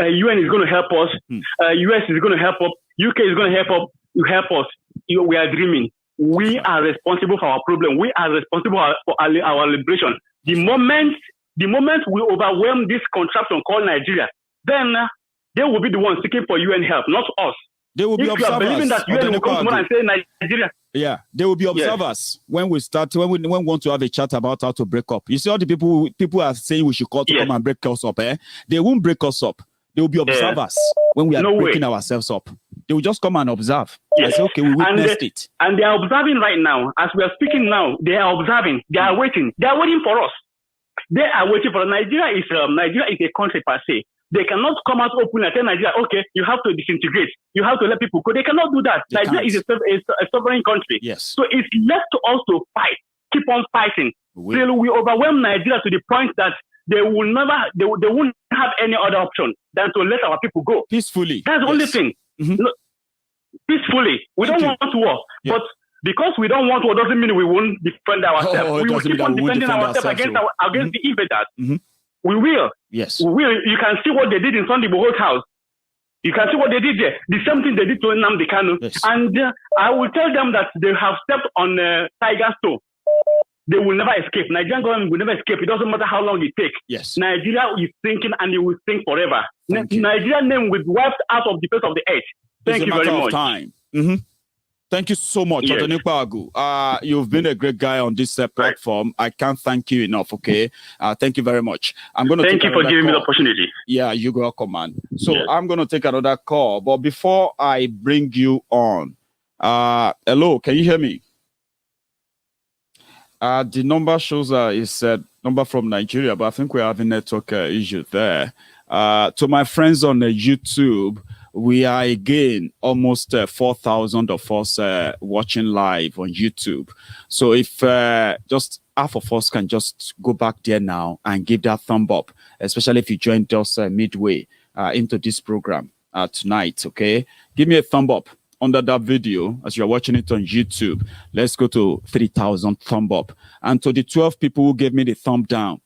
L: UN is going to help us, US is going to help us, UK is going to help us. We are dreaming. We are responsible for our problem. We are responsible for our liberation. The moment we overwhelm this contraption called Nigeria, then they will be the ones seeking for UN help, not us.
A: They will be observers.
L: You are believing that UN will come tomorrow and say Nigeria.
A: Yeah, they will be observers when we want to have a chat about how to break up. You see all the people are saying we should call to come and break us up. They won't break us up. They will be observers when we are breaking ourselves up. They will just come and observe.
L: Yes.
A: I say, okay, we witnessed it.
L: And they are observing right now. As we are speaking now, they are observing. They are waiting. They are waiting for us. They are waiting for us. Nigeria is a country per se. They cannot come out openly and tell Nigeria, okay, you have to disintegrate. You have to let people go. They cannot do that. Nigeria is a sovereign country.
A: Yes.
L: So it's left to us to fight. Keep on fighting. Till we overwhelm Nigeria to the point that they won't have any other option than to let our people go.
A: Peacefully.
L: That's the only thing. No, peacefully. We don't want war. Yeah. But because we don't want war doesn't mean we won't defend ourselves. We will keep on defending ourselves against the invaders. We will.
A: Yes.
L: We will. You can see what they did in Sunday Boho's house. You can see what they did there. The same thing they did to Nnamdi Kanu.
A: Yes.
L: And I will tell them that they have stepped on Tiger's toe. They will never escape. Nigerian government will never escape. It doesn't matter how long it takes.
A: Yes.
L: Nigeria is thinking and it will think forever. Nigerian name will be wiped out of the face of the earth. Thank you very much.
A: Time. Thank you so much,
L: Yes.
A: You've been a great guy on this platform. I can't thank you enough, okay? Thank you very much. I'm going to
L: thank you for giving me the opportunity.
A: Yeah, you're welcome, man. So I'm going to take another call. But before I bring you on, hello, can you hear me? The number shows is a number from Nigeria, but I think we're having network issue there. To my friends on YouTube, we are again almost 4,000 of us watching live on YouTube. So if just half of us can just go back there now and give that thumb up, especially if you joined us midway into this program tonight, okay? Give me a thumb up under that video as you're watching it on YouTube. Let's go to 3,000 thumb up. And to the 12 people who gave me the thumb down,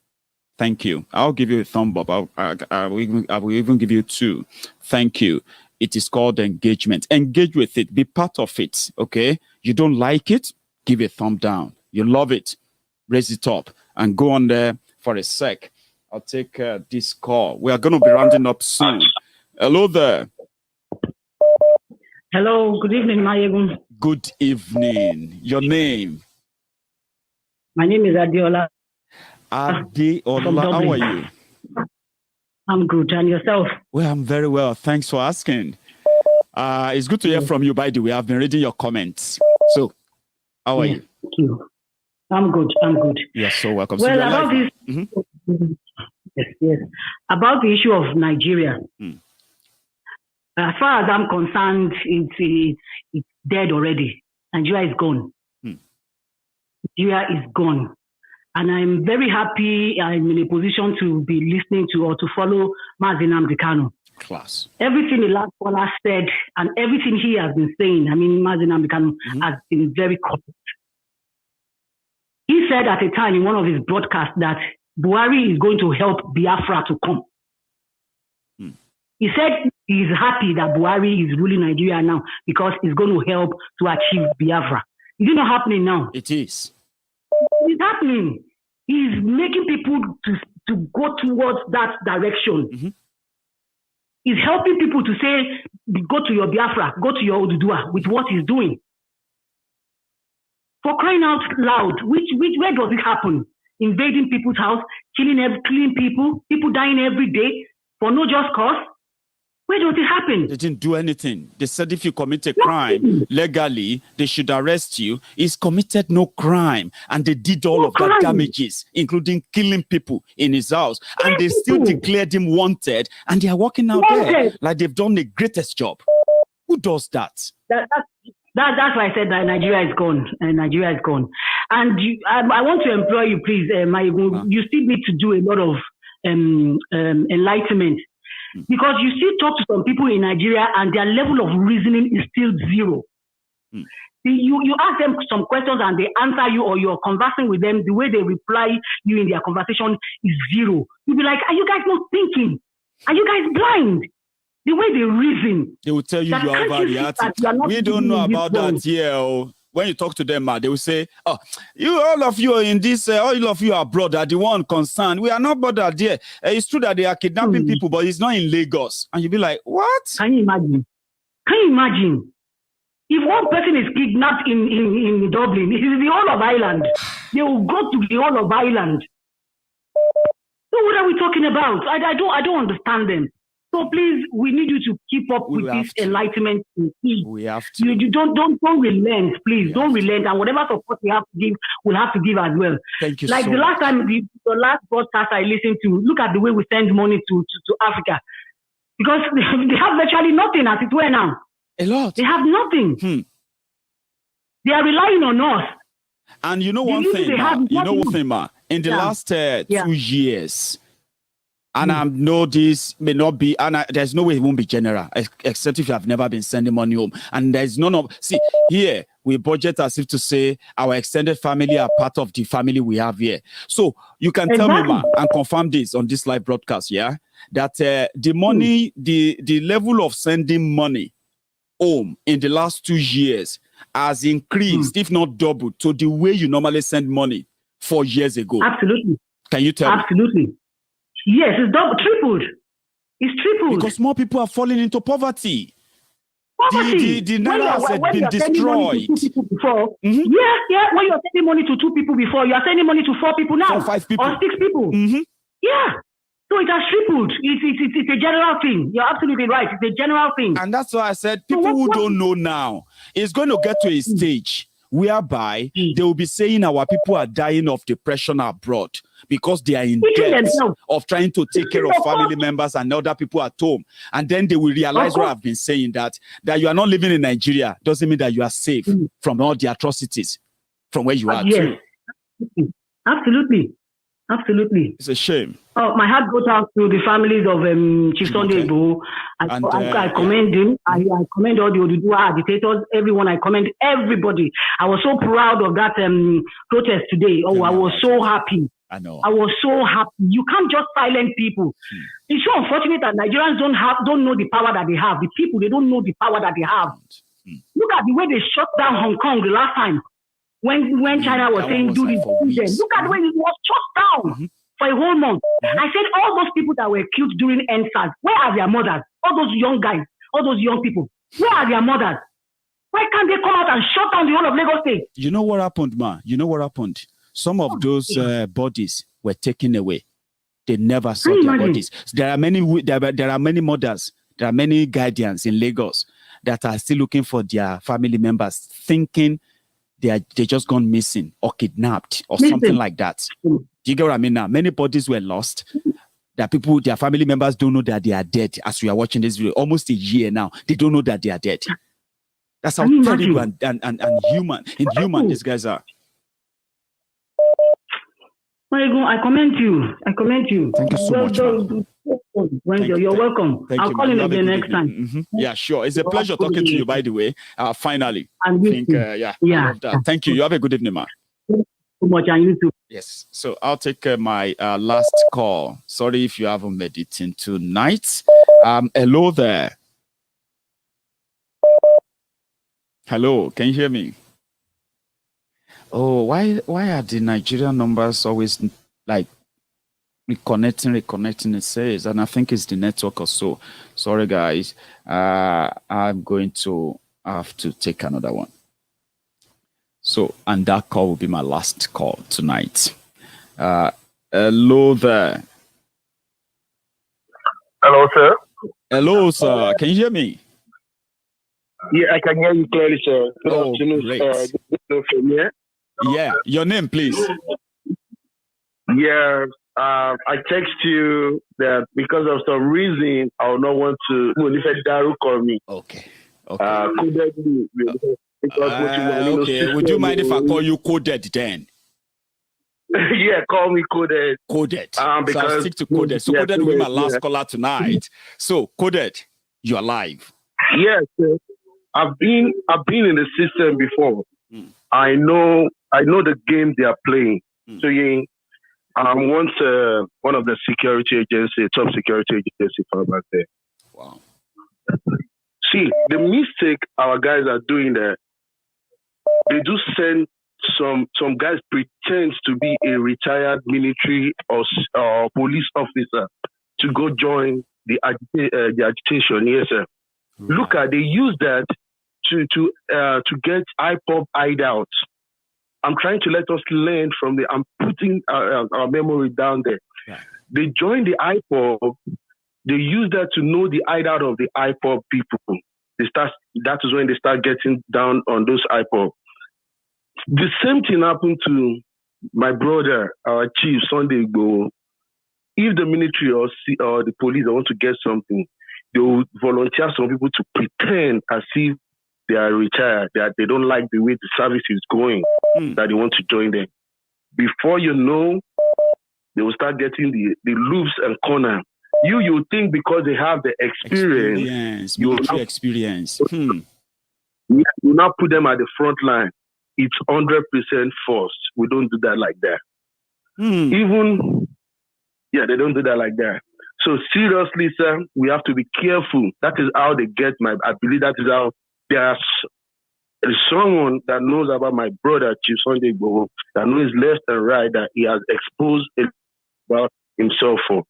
A: thank you. I'll give you a thumb up. I will even give you 2. Thank you. It is called engagement. Engage with it. Be part of it, okay? You don't like it? Give a thumb down. You love it? Raise it up and go on there for a sec. I'll take this call. We are going to be rounding up soon. Hello there.
H: Hello, good evening, Maiyegun.
A: Good evening. Your name?
H: My name is Adiola.
A: Adiola, how are you?
H: I'm good. And yourself?
A: Well, I'm very well. Thanks for asking. It's good to hear from you, by the way. I've been reading your comments. So, how are you?
H: Thank you. I'm good. I'm good.
A: You're so welcome.
H: Well, about this, yes. About the issue of Nigeria, as far as I'm concerned, it's dead already. Nigeria is gone. Nigeria is gone. And I'm very happy I'm in a position to be listening to or to follow Nnamdi Kanu.
A: Class.
H: Everything the last caller said and everything he has been saying, I mean, Nnamdi Kanu has been very correct. He said at a time in one of his broadcasts that Buhari is going to help Biafra to come. He said he's happy that Buhari is ruling Nigeria now because he's going to help to achieve Biafra. Is it not happening now?
A: It is.
H: It's happening. He's making people to go towards that direction. He's helping people to say, go to your Biafra, go to your Odudua with what he's doing. For crying out loud, where does it happen? Invading people's house, killing people dying every day for no just cause? Where does it happen?
A: They didn't do anything. They said if you commit a crime legally, they should arrest you. He's committed no crime. And they did all of that damages, including killing people in his house. And they still declared him wanted. And they are walking out there like they've done the greatest job. Who does that?
H: That's why I said that Nigeria is gone. Nigeria is gone. And I want to implore you, please, Maiyegun, you still need to do a lot of enlightenment. Because you still talk to some people in Nigeria and their level of reasoning is still zero. You ask them some questions and they answer you, or you're conversing with them, the way they reply you in their conversation is zero. You'll be like, are you guys not thinking? Are you guys blind? The way they reason.
A: They will tell you you are overreacting. We don't know about that here. When you talk to them, they will say, "Oh, all of you are in this. All of you are abroad. Are the one concerned. We are not bothered here. It's true that they are kidnapping people, but it's not in Lagos." And you'll be like, "What?"
H: Can you imagine? Can you imagine? If one person is kidnapped in Dublin, it is the whole of Ireland. They will go to the whole of Ireland. So what are we talking about? I don't understand them. So please, we need you to keep up with this enlightenment. Please.
A: We have to.
H: You don't relent, please. Don't relent. And whatever support we have to give, we'll have to give as well.
A: Thank you
H: like
A: so
H: the
A: much.
H: last time, the last broadcast I listened to, look at the way we send money to Africa. Because they have virtually nothing as it were now.
A: A lot.
H: They have nothing. They are relying on us.
A: And you know one thing, Ma? In the last 2 years, and I know this may not be, and there's no way it won't be general, except if you have never been sending money home. And there's none of, see, here, we budget as if to say our extended family are part of the family we have here. So you can tell me, Ma, and confirm this on this live broadcast, yeah, that the money, the level of sending money home in the last 2 years has increased, if not doubled, to the way you normally send money 4 years ago.
H: Absolutely.
A: Can you tell me?
H: Absolutely. Yes, it's tripled. It's tripled.
A: Because more people are falling into poverty. The naira has been destroyed.
H: Before, when you're sending money to 2 people before, you are sending money to 4 people now.
A: 5 people.
H: Or 6 people. Yeah. So it has tripled. It's a general thing. You're absolutely right. It's a general thing.
A: And that's why I said people who don't know now, it's going to get to a stage whereby they will be saying our people are dying of depression abroad because they are in debt of trying to take care of family members and other people at home. And then they will realize what I've been saying, that you are not living in Nigeria doesn't mean that you are safe from all the atrocities from where you are too.
H: Absolutely. Absolutely.
A: It's a shame.
H: Oh, my heart goes out to the families of Chief Sunday Igboho. I commend him. I commend all the Oduduwa agitators, everyone. I commend everybody. I was so proud of that protest today. Oh, I was so happy.
A: I know.
H: I was so happy. You can't just silence people. It's so unfortunate that Nigerians don't know the power that they have. The people, they don't know the power that they have. Look at the way they shut down Hong Kong the last time. When China was saying do this, look at the way it was shut down for a whole month. I said all those people that were killed during NSAS, where are their mothers? All those young guys, all those young people, where are their mothers? Why can't they come out and shut down the whole of Lagos State?
A: You know what happened, Ma? You know what happened? Some of those bodies were taken away. They never saw their bodies. There are many mothers, there are many guardians in Lagos that are still looking for their family members, thinking they just gone missing or kidnapped or something like that. Do you get what I mean now? Many bodies were lost. That people, their family members don't know that they are dead. As we are watching this video, almost a year now, they don't know that they are dead. That's how terrible and inhuman these guys are.
H: Maiyegun, I commend you.
A: Thank you so much.
H: You're welcome. I'll call in again next time.
A: Yeah, sure. It's a pleasure talking to you, by the way. Finally.
H: I love
A: that. Thank you. You have a good evening, man.
H: Thank you so much, and you too.
A: Yes. So I'll take my last call. Sorry if you haven't made it in tonight. Hello there. Hello, can you hear me? Oh, why are the Nigerian numbers always like reconnecting, it says, and I think it's the network or so. Sorry guys, I'm going to have to take another one. So, and that call will be my last call tonight. Hello there.
I: Hello, sir.
A: Hello, sir. Can you hear me?
I: Yeah, I can hear you clearly, sir. Good afternoon,
A: great. Yeah, your name, please.
I: Yeah, I text you that because of some reason I would not want to. Well, if Daru call me.
A: Okay.
I: Okay.
A: Would you mind if I call you coded then?
I: Yeah, call me coded.
A: Coded.
I: Because
A: so I'll stick to coded. So coded will be my last caller tonight. So coded, you're live.
I: Yes, sir. I've been in the system before. I know the game they are playing. So once one of the security agency, top security agency for back there.
A: Wow.
I: See, the mistake our guys are doing there, they do send some guys pretends to be a retired military or police officer to go join the agitation. Yes, sir. Look at, they use that to get IPOB hideout. I'm trying to let us learn from I'm putting our memory down there.
A: Yeah.
I: They join the IPOB
F: They use that to know the hideout of the IPOB people. That is when they start getting down on those IPOB. The same thing happened to my brother, our chief, Sunday Igboho. If the military or the police want to get something, they will volunteer some people to pretend as if they are retired, that they don't like the way the service is going, that they want to join them. Before you know, they will start getting the loops and corner. You think because they have the experience
A: military experience.
F: You now put them at the front line. It's 100% forced. We don't do that like that. They don't do that like that. So seriously, sir, we have to be careful. That is how they get I believe that is how there's someone that knows about my brother, Chief Sunday Igboho, that knows left and right that he has exposed about himself for.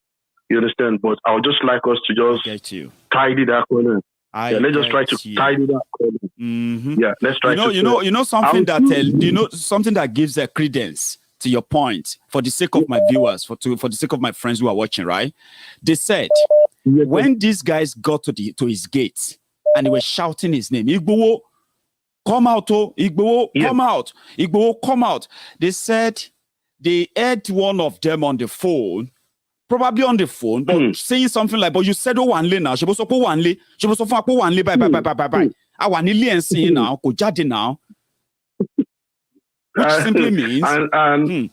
F: You understand? But I would just like us to just tidy that corner. Let's just try to tidy that corner. Yeah, let's try to.
A: You know something that something that gives a credence to your point, for the sake of my viewers, for the sake of my friends who are watching, right? They said when these guys got to his gate and they were shouting his name, Igboho, come out, oh, Igboho, come out, Igboho, come out. They said they heard one of them on the phone, probably on the phone, but saying something like, but you said, oh, one now, she was so one bye. I want to see now, go jadi now. Which simply means,
F: and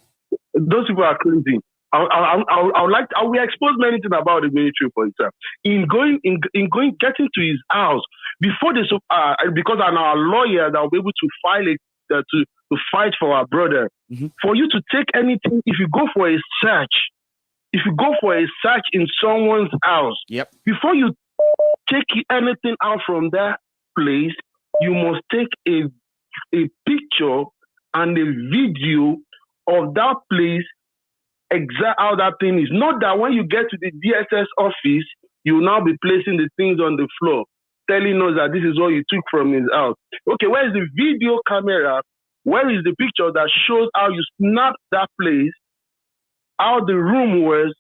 F: those people are crazy. I will expose many things about the military for itself. Getting to his house before this, because I'm a lawyer that will be able to file it to fight for our brother. For you to take anything, if you go for a search in someone's house, before you take anything out from that place, you must take a picture and a video of that place, exact how that thing is. Not that when you get to the DSS office, you will now be placing the things on the floor, telling us that this is what you took from his house. Okay, where is the video camera? Where is the picture that shows how you snapped that place, how the room was?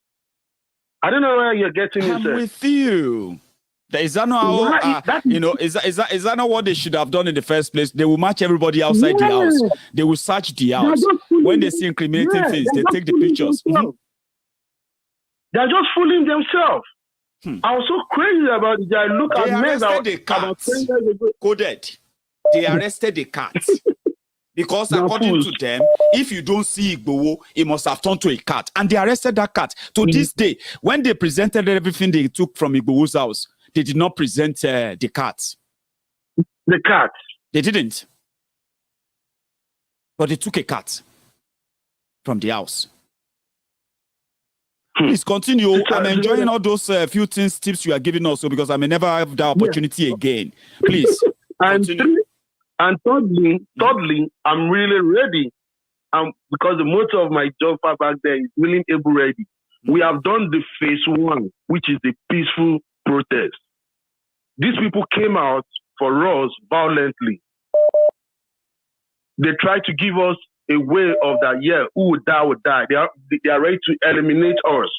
F: I don't know where you're getting it.
A: I'm with you. Is that not how, is that not what they should have done in the first place? They will match everybody outside the house. They will search the house. When they see incriminating things, they take the pictures.
F: They're just fooling themselves. I was so crazy about it. I look at men
A: about 10 years ago. Coded. They arrested the cat. Because according to them, if you don't see Igboho, it must have turned to a cat. And they arrested that cat. To this day, when they presented everything they took from Igboho's house, they did not present the cat.
F: The cat?
A: They didn't. But they took a cat from the house. Please continue. I'm enjoying all those few tips you are giving us, because I may never have that opportunity again. Please continue.
F: And thirdly, I'm really ready. Because the motto of my job back there is willing, able, ready. We have done the phase 1, which is the peaceful protest. These people came out for us violently. They tried to give us a way of that, who would die. They are ready to eliminate us.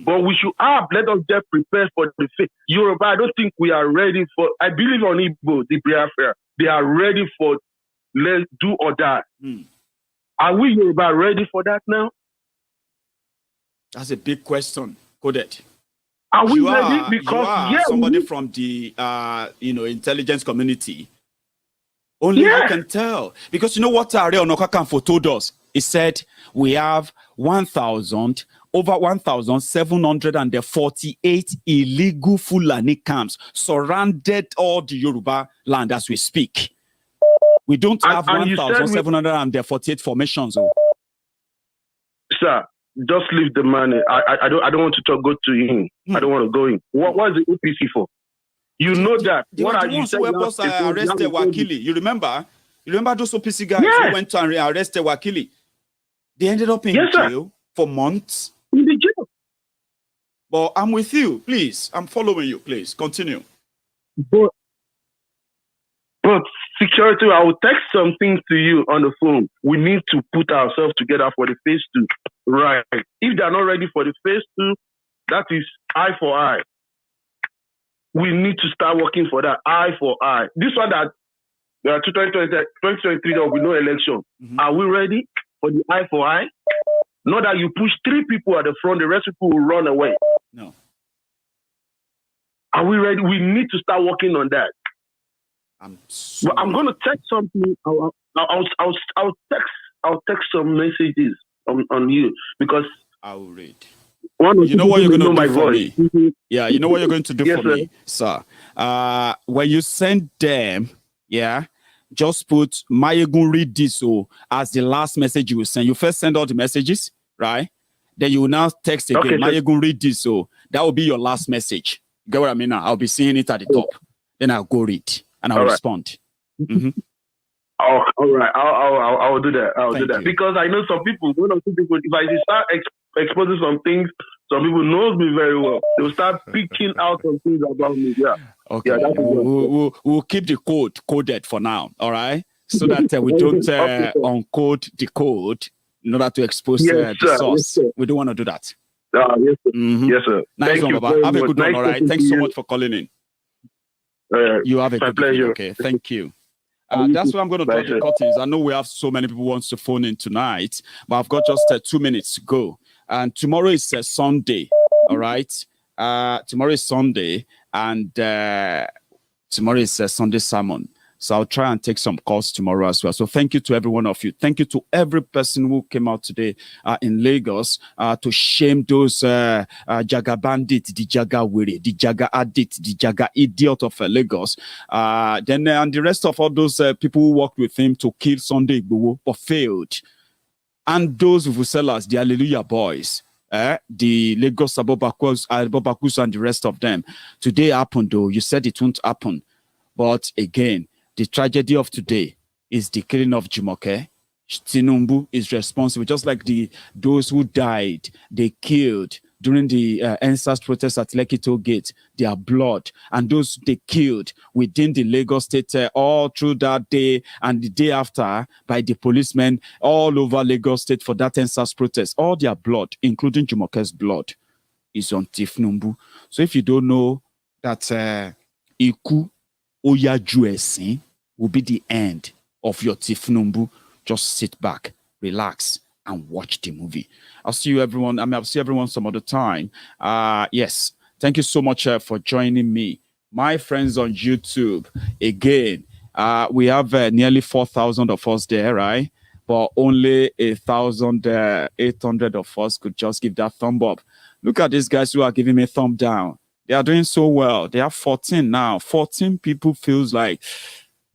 F: But we should let us get prepared for the fate. Yoruba, I don't think we are ready for, I believe on Igbo, the Biafra. They are ready for let's do or die. Are we Yoruba ready for that now?
A: That's a big question, Coded.
F: Are we ready? Because
A: you are somebody from the intelligence community. Only you can tell. Because you know what Are Onokakanfo told us? He said we have over 1,748 illegal Fulani camps surrounded all the Yoruba land as we speak. We don't have 1,748 formations.
F: Sir, just leave the man. I don't want to go to him. I don't want to go in. What is the OPC for? You know that.
A: What are you saying? Arrested Wakili. You remember? You remember those OPC guys who went to arrested Wakili? They ended up in jail for months.
F: In the jail.
A: But I'm with you, please. I'm following you, please. Continue.
F: But security, I will text some things to you on the phone. We need to put ourselves together for the phase 2. Right. If they're not ready for the phase 2, that is eye for eye.
I: we need to start working for that eye for eye. This one that 2023 there will be no election.
A: Mm-hmm.
I: Are we ready for the eye for eye? Not that you push 3 people at the front, the rest of people will run away.
A: No.
I: Are we ready? We need to start working on that. I'm going to text something. I'll text some messages on you because
A: I will read.
I: You
A: know what you're going to do for
I: voice.
A: me? Yeah, you know what you're going to do
I: Yes,
A: for
I: sir.
A: me, sir. When you send them, yeah, just put Maiyegun read this as the last message you will send. You first send all the messages, right? Then you will now text again,
I: Okay,
A: Maiyegun read this. That will be your last message. You get what I mean now? I'll be seeing it at the top. Then I'll go read and I'll
I: All right.
A: respond. Mm-hmm.
I: Oh, all right. I'll do that. I'll do
A: Thank
I: that
A: you.
I: because I know some people. One or two people. If I start exposing some things, some people knows me very well. They'll start picking out some things about me. Yeah.
A: Okay.
I: Yeah, that is what-
A: We'll keep the code coded for now. All right. So that we don't
I: Okay, sir.
A: uncode the code in order to expose
I: Yes,
A: the
I: sir.
A: source.
I: Yes, sir.
A: We don't want to do that.
I: Yes, sir.
A: Mhm.
I: Yes, sir.
A: Nice
I: Thank
A: one,
I: you
A: Baba.
I: very
A: Have a
I: much.
A: good one.
I: Nice
A: All right.
I: talking
A: Thanks
I: to
A: so
I: you.
A: much for calling in. You have a
I: my
A: good
I: pleasure.
A: evening. Okay. Thank you.
I: You
A: That's
I: too.
A: why I'm going to
I: Bye,
A: draw the
I: sir.
A: curtains. I know we have so many people wants to phone in tonight, but I've got just 2 minutes to go. And tomorrow is Sunday. All right. Tomorrow is Sunday, and tomorrow is Sunday sermon. So I'll try and take some calls tomorrow as well. So thank you to every one of you. Thank you to every person who came out today in Lagos to shame those Jaga bandits, the Jaga Wiri, the Jaga addict, the Jaga idiot of Lagos. Then and the rest of all those people who worked with him to kill Sunday Igboho but failed. And those Vuvuzelas, the Hallelujah boys. The Lagos Abobakus and the rest of them. Today happened though. You said it won't happen. But again, the tragedy of today is the killing of Jumoke. Tinubu is responsible, just like those who died, they killed during the NSAS protest at Lekki Toll Gate, their blood, and those they killed within the Lagos State all through that day and the day after by the policemen all over Lagos State for that NSAS protest. All their blood, including Jumoke's blood, is on Tinubu. So if you don't know that Iku Oyaju Esin will be the end of your Tinubu, just sit back, relax, and watch the movie. I'll see you everyone. I'll see everyone some other time. Yes, thank you so much for joining me. My friends on YouTube, again, we have nearly 4,000 of us there, right? But only 1,800 of us could just give that thumb up. Look at these guys who are giving me a thumb down. They are doing so well. They have 14 now. 14 people feels like,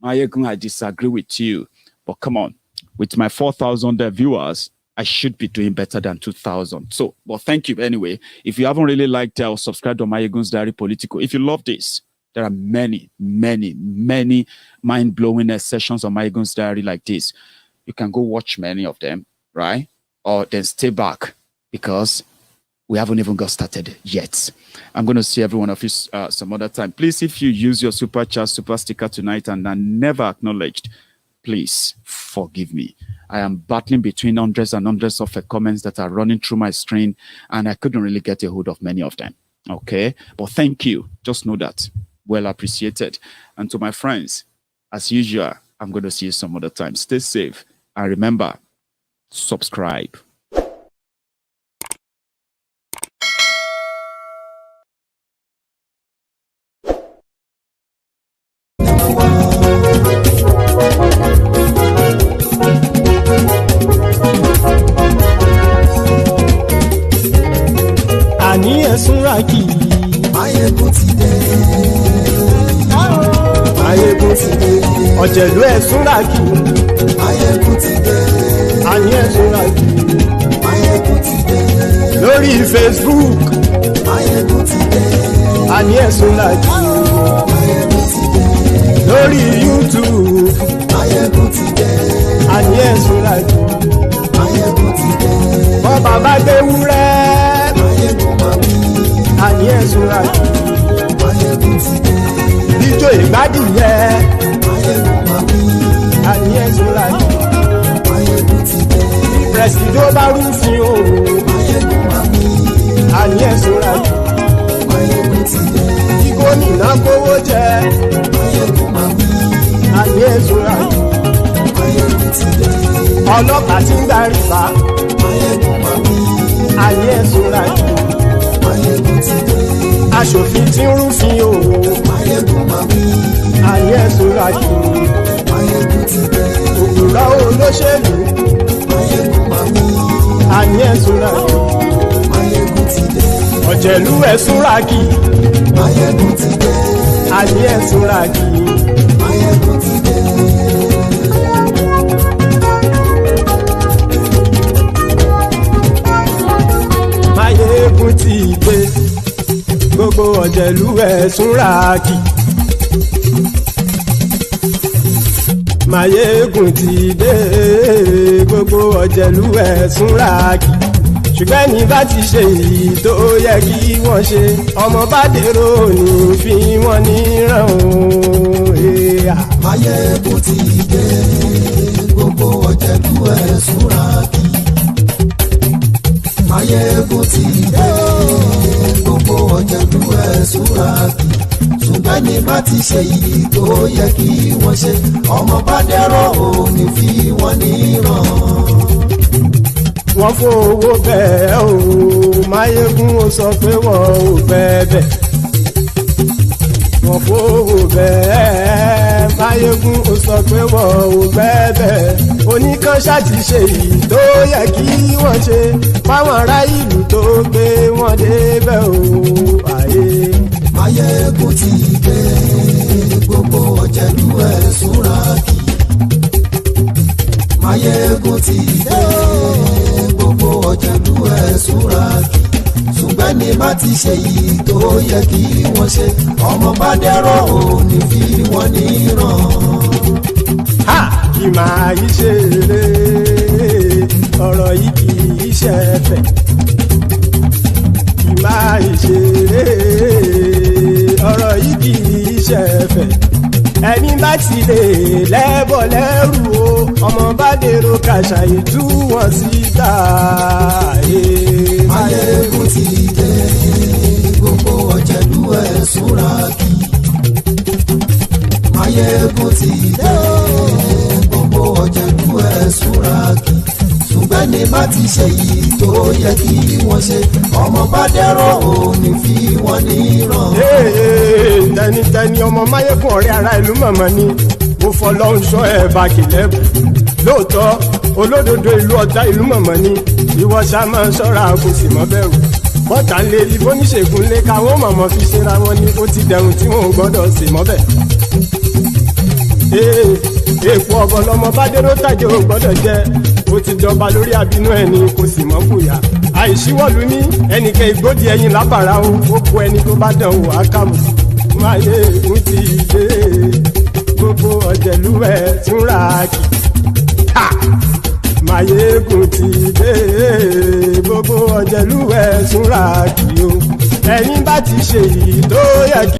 A: Maiyegun, I disagree with you. But come on, with my 4,000 viewers, I should be doing better than 2,000. So, but thank you anyway. If you haven't really liked or subscribed to Maiyegun's Diary Politico, if you love this, there are many, many, many mind-blowing sessions on Maiyegun's Diary like this. You can go watch many of them, right? Or then stay back because we haven't even got started yet. I'm going to see every one of you some other time. Please, if you use your super chat, super sticker tonight and are never acknowledged, please forgive me. I am battling between hundreds and hundreds of comments that are running through my screen, and I couldn't really get a hold of many of them. Okay? But thank you. Just know that. Well appreciated. And to my friends, as usual, I'm going to see you some other time. Stay safe. And remember, subscribe.
B: àní ẹ̀sùn ràkì. Maiyegun ti dé. Maiyegun ti dé. ọ̀jẹ̀lú ẹ̀sùn ràkì. Maiyegun ti dé. àní ẹ̀sùn ràkì. Maiyegun ti dé. lórí Facebook. Maiyegun ti dé. àní ẹ̀sùn ràkì. Maiyegun ti dé. lórí YouTube. Maiyegun ti dé. àní ẹ̀sùn ràkì. Maiyegun ti dé. bọ́ bàbá gbé wúrẹ́. àní ẹ̀sùn rà jù. Ijó ìgbádìyẹ. àní ẹ̀sùn rà jù. Presido bá rúfin o. àní ẹ̀sùn rà jù. kówó nìna kówó jẹ. Àní èso àjò. Ọlọ́pàá tí ń gba rìbá. Àní èso àjò. Aṣòfin tí ń rúfin òwò. Àní èso àjò. Òkúra olóṣèlú. Àní èso àjò. Ọ̀jẹ̀lú ẹ̀sùn ràkì. Àní ẹ̀sùn ràkì. Maiyegun ti dé, gbogbo ọ̀jẹ̀lú ẹ̀sùn ràkì. Maiyegun ti dé, gbogbo ọ̀jẹ̀lú ẹ̀sùn ràkì. Ṣùgbọ́n ní bá ti ṣe èyí tó yẹ kí wọ́n ṣe, ọmọ bá dèrò ní fi wọ́n níran o.
M: Maiyegun ti dé, gbogbo ọ̀jẹ̀lú ẹ̀sùn ràkì. Maiyegun ti dé, gbogbo ọ̀jẹ̀lú ẹ̀sùn ràkì. Ṣùgbọ́n ní bá ti ṣe èyí tó yẹ kí wọ́n ṣe, ọmọ bá dèrò ní fi wọ́n níran.
B: Wọ́n fowó bẹ́ẹ̀ o, Maiyegun ó sọ pé wọ́n ò bẹ́ẹ̀. Wọ́n fowó bẹ́ẹ̀, Maiyegun ó sọ pé wọ́n ò bẹ́ẹ̀. Oníkan ṣáàtì ṣe èyí tó yẹ kí wọ́n ṣe fáwọn ará ìlú tó gbé wọn débẹ̀ o.
M: Maiyegun ti dé, gbogbo ọ̀jẹ̀lú ẹ̀sùn ràkì. Maiyegun ti dé, gbogbo ọ̀jẹ̀lú ẹ̀sùn ràkì. Ṣùgbọ́n ní bá ti ṣe yìí tó yẹ kí wọ́n ṣe, ọmọ bá dẹ́rọ̀ ò ní fi wọ́n níran.
B: Kì máa yí ṣe eré, ọ̀rọ̀ yìí kì í ṣe ẹ̀fẹ̀. Kì máa yí ṣe eré, ọ̀rọ̀ yìí kì í ṣe ẹ̀fẹ̀. Ẹni bá ti lè lẹ́bọ̀ lẹ́rù o, ọmọ bá dèrò kàṣàyè tú wọn síta.
M: Maiyegun ti dé, gbogbo ọ̀jẹ̀lú ẹ̀sùn ràkì. Maiyegun ti dé, gbogbo ọ̀jẹ̀lú ẹ̀sùn ràkì. Ṣùgbọ́n ní bá ti ṣe yìí tó yẹ kí wọ́n ṣe, ọmọ bá dẹ́rọ̀ ò ní fi wọ́n níran.
B: Tẹnitẹni ọmọ Maiyegun ọ̀rẹ́ ara ìlú mọ̀mọ́ ni mo fọlọ́run sọ ẹ̀ bá kìlẹ́bù. Lóòótọ́ olódodo ìlú ọ̀tá ìlú mọ̀mọ́ ni ìwọ ṣá máa ń ṣọ́ra kò sì mọ́ bẹ̀rù. Bọ́tà ń lé ibo níṣègùn lé káwọn mọ̀mọ́ fi ṣera wọn ni ó ti dẹrùn tí wọn ò gbọ́dọ̀ sì mọ́ bẹ̀. Èèpo ọ̀bọ lọmọ bá dérò tàjẹ́ ò gbọ́dọ̀ jẹ́, ó ti jọba lórí abínú ẹni kò sì mọ́ fòyà. Àìsíwọ́lu ní ẹnìkan ìgbódì ẹyin lábàrá o, ó kó ẹni tó bá dán wò á kàmù. Maiyegun ti dé, gbogbo ọ̀jẹ̀lú ẹ̀sùn ràkì. Maiyegun ti dé, gbogbo ọ̀jẹ̀lú ẹ̀sùn ràkì o. Ẹ̀yin bá ti ṣe èyí tó yẹ kí.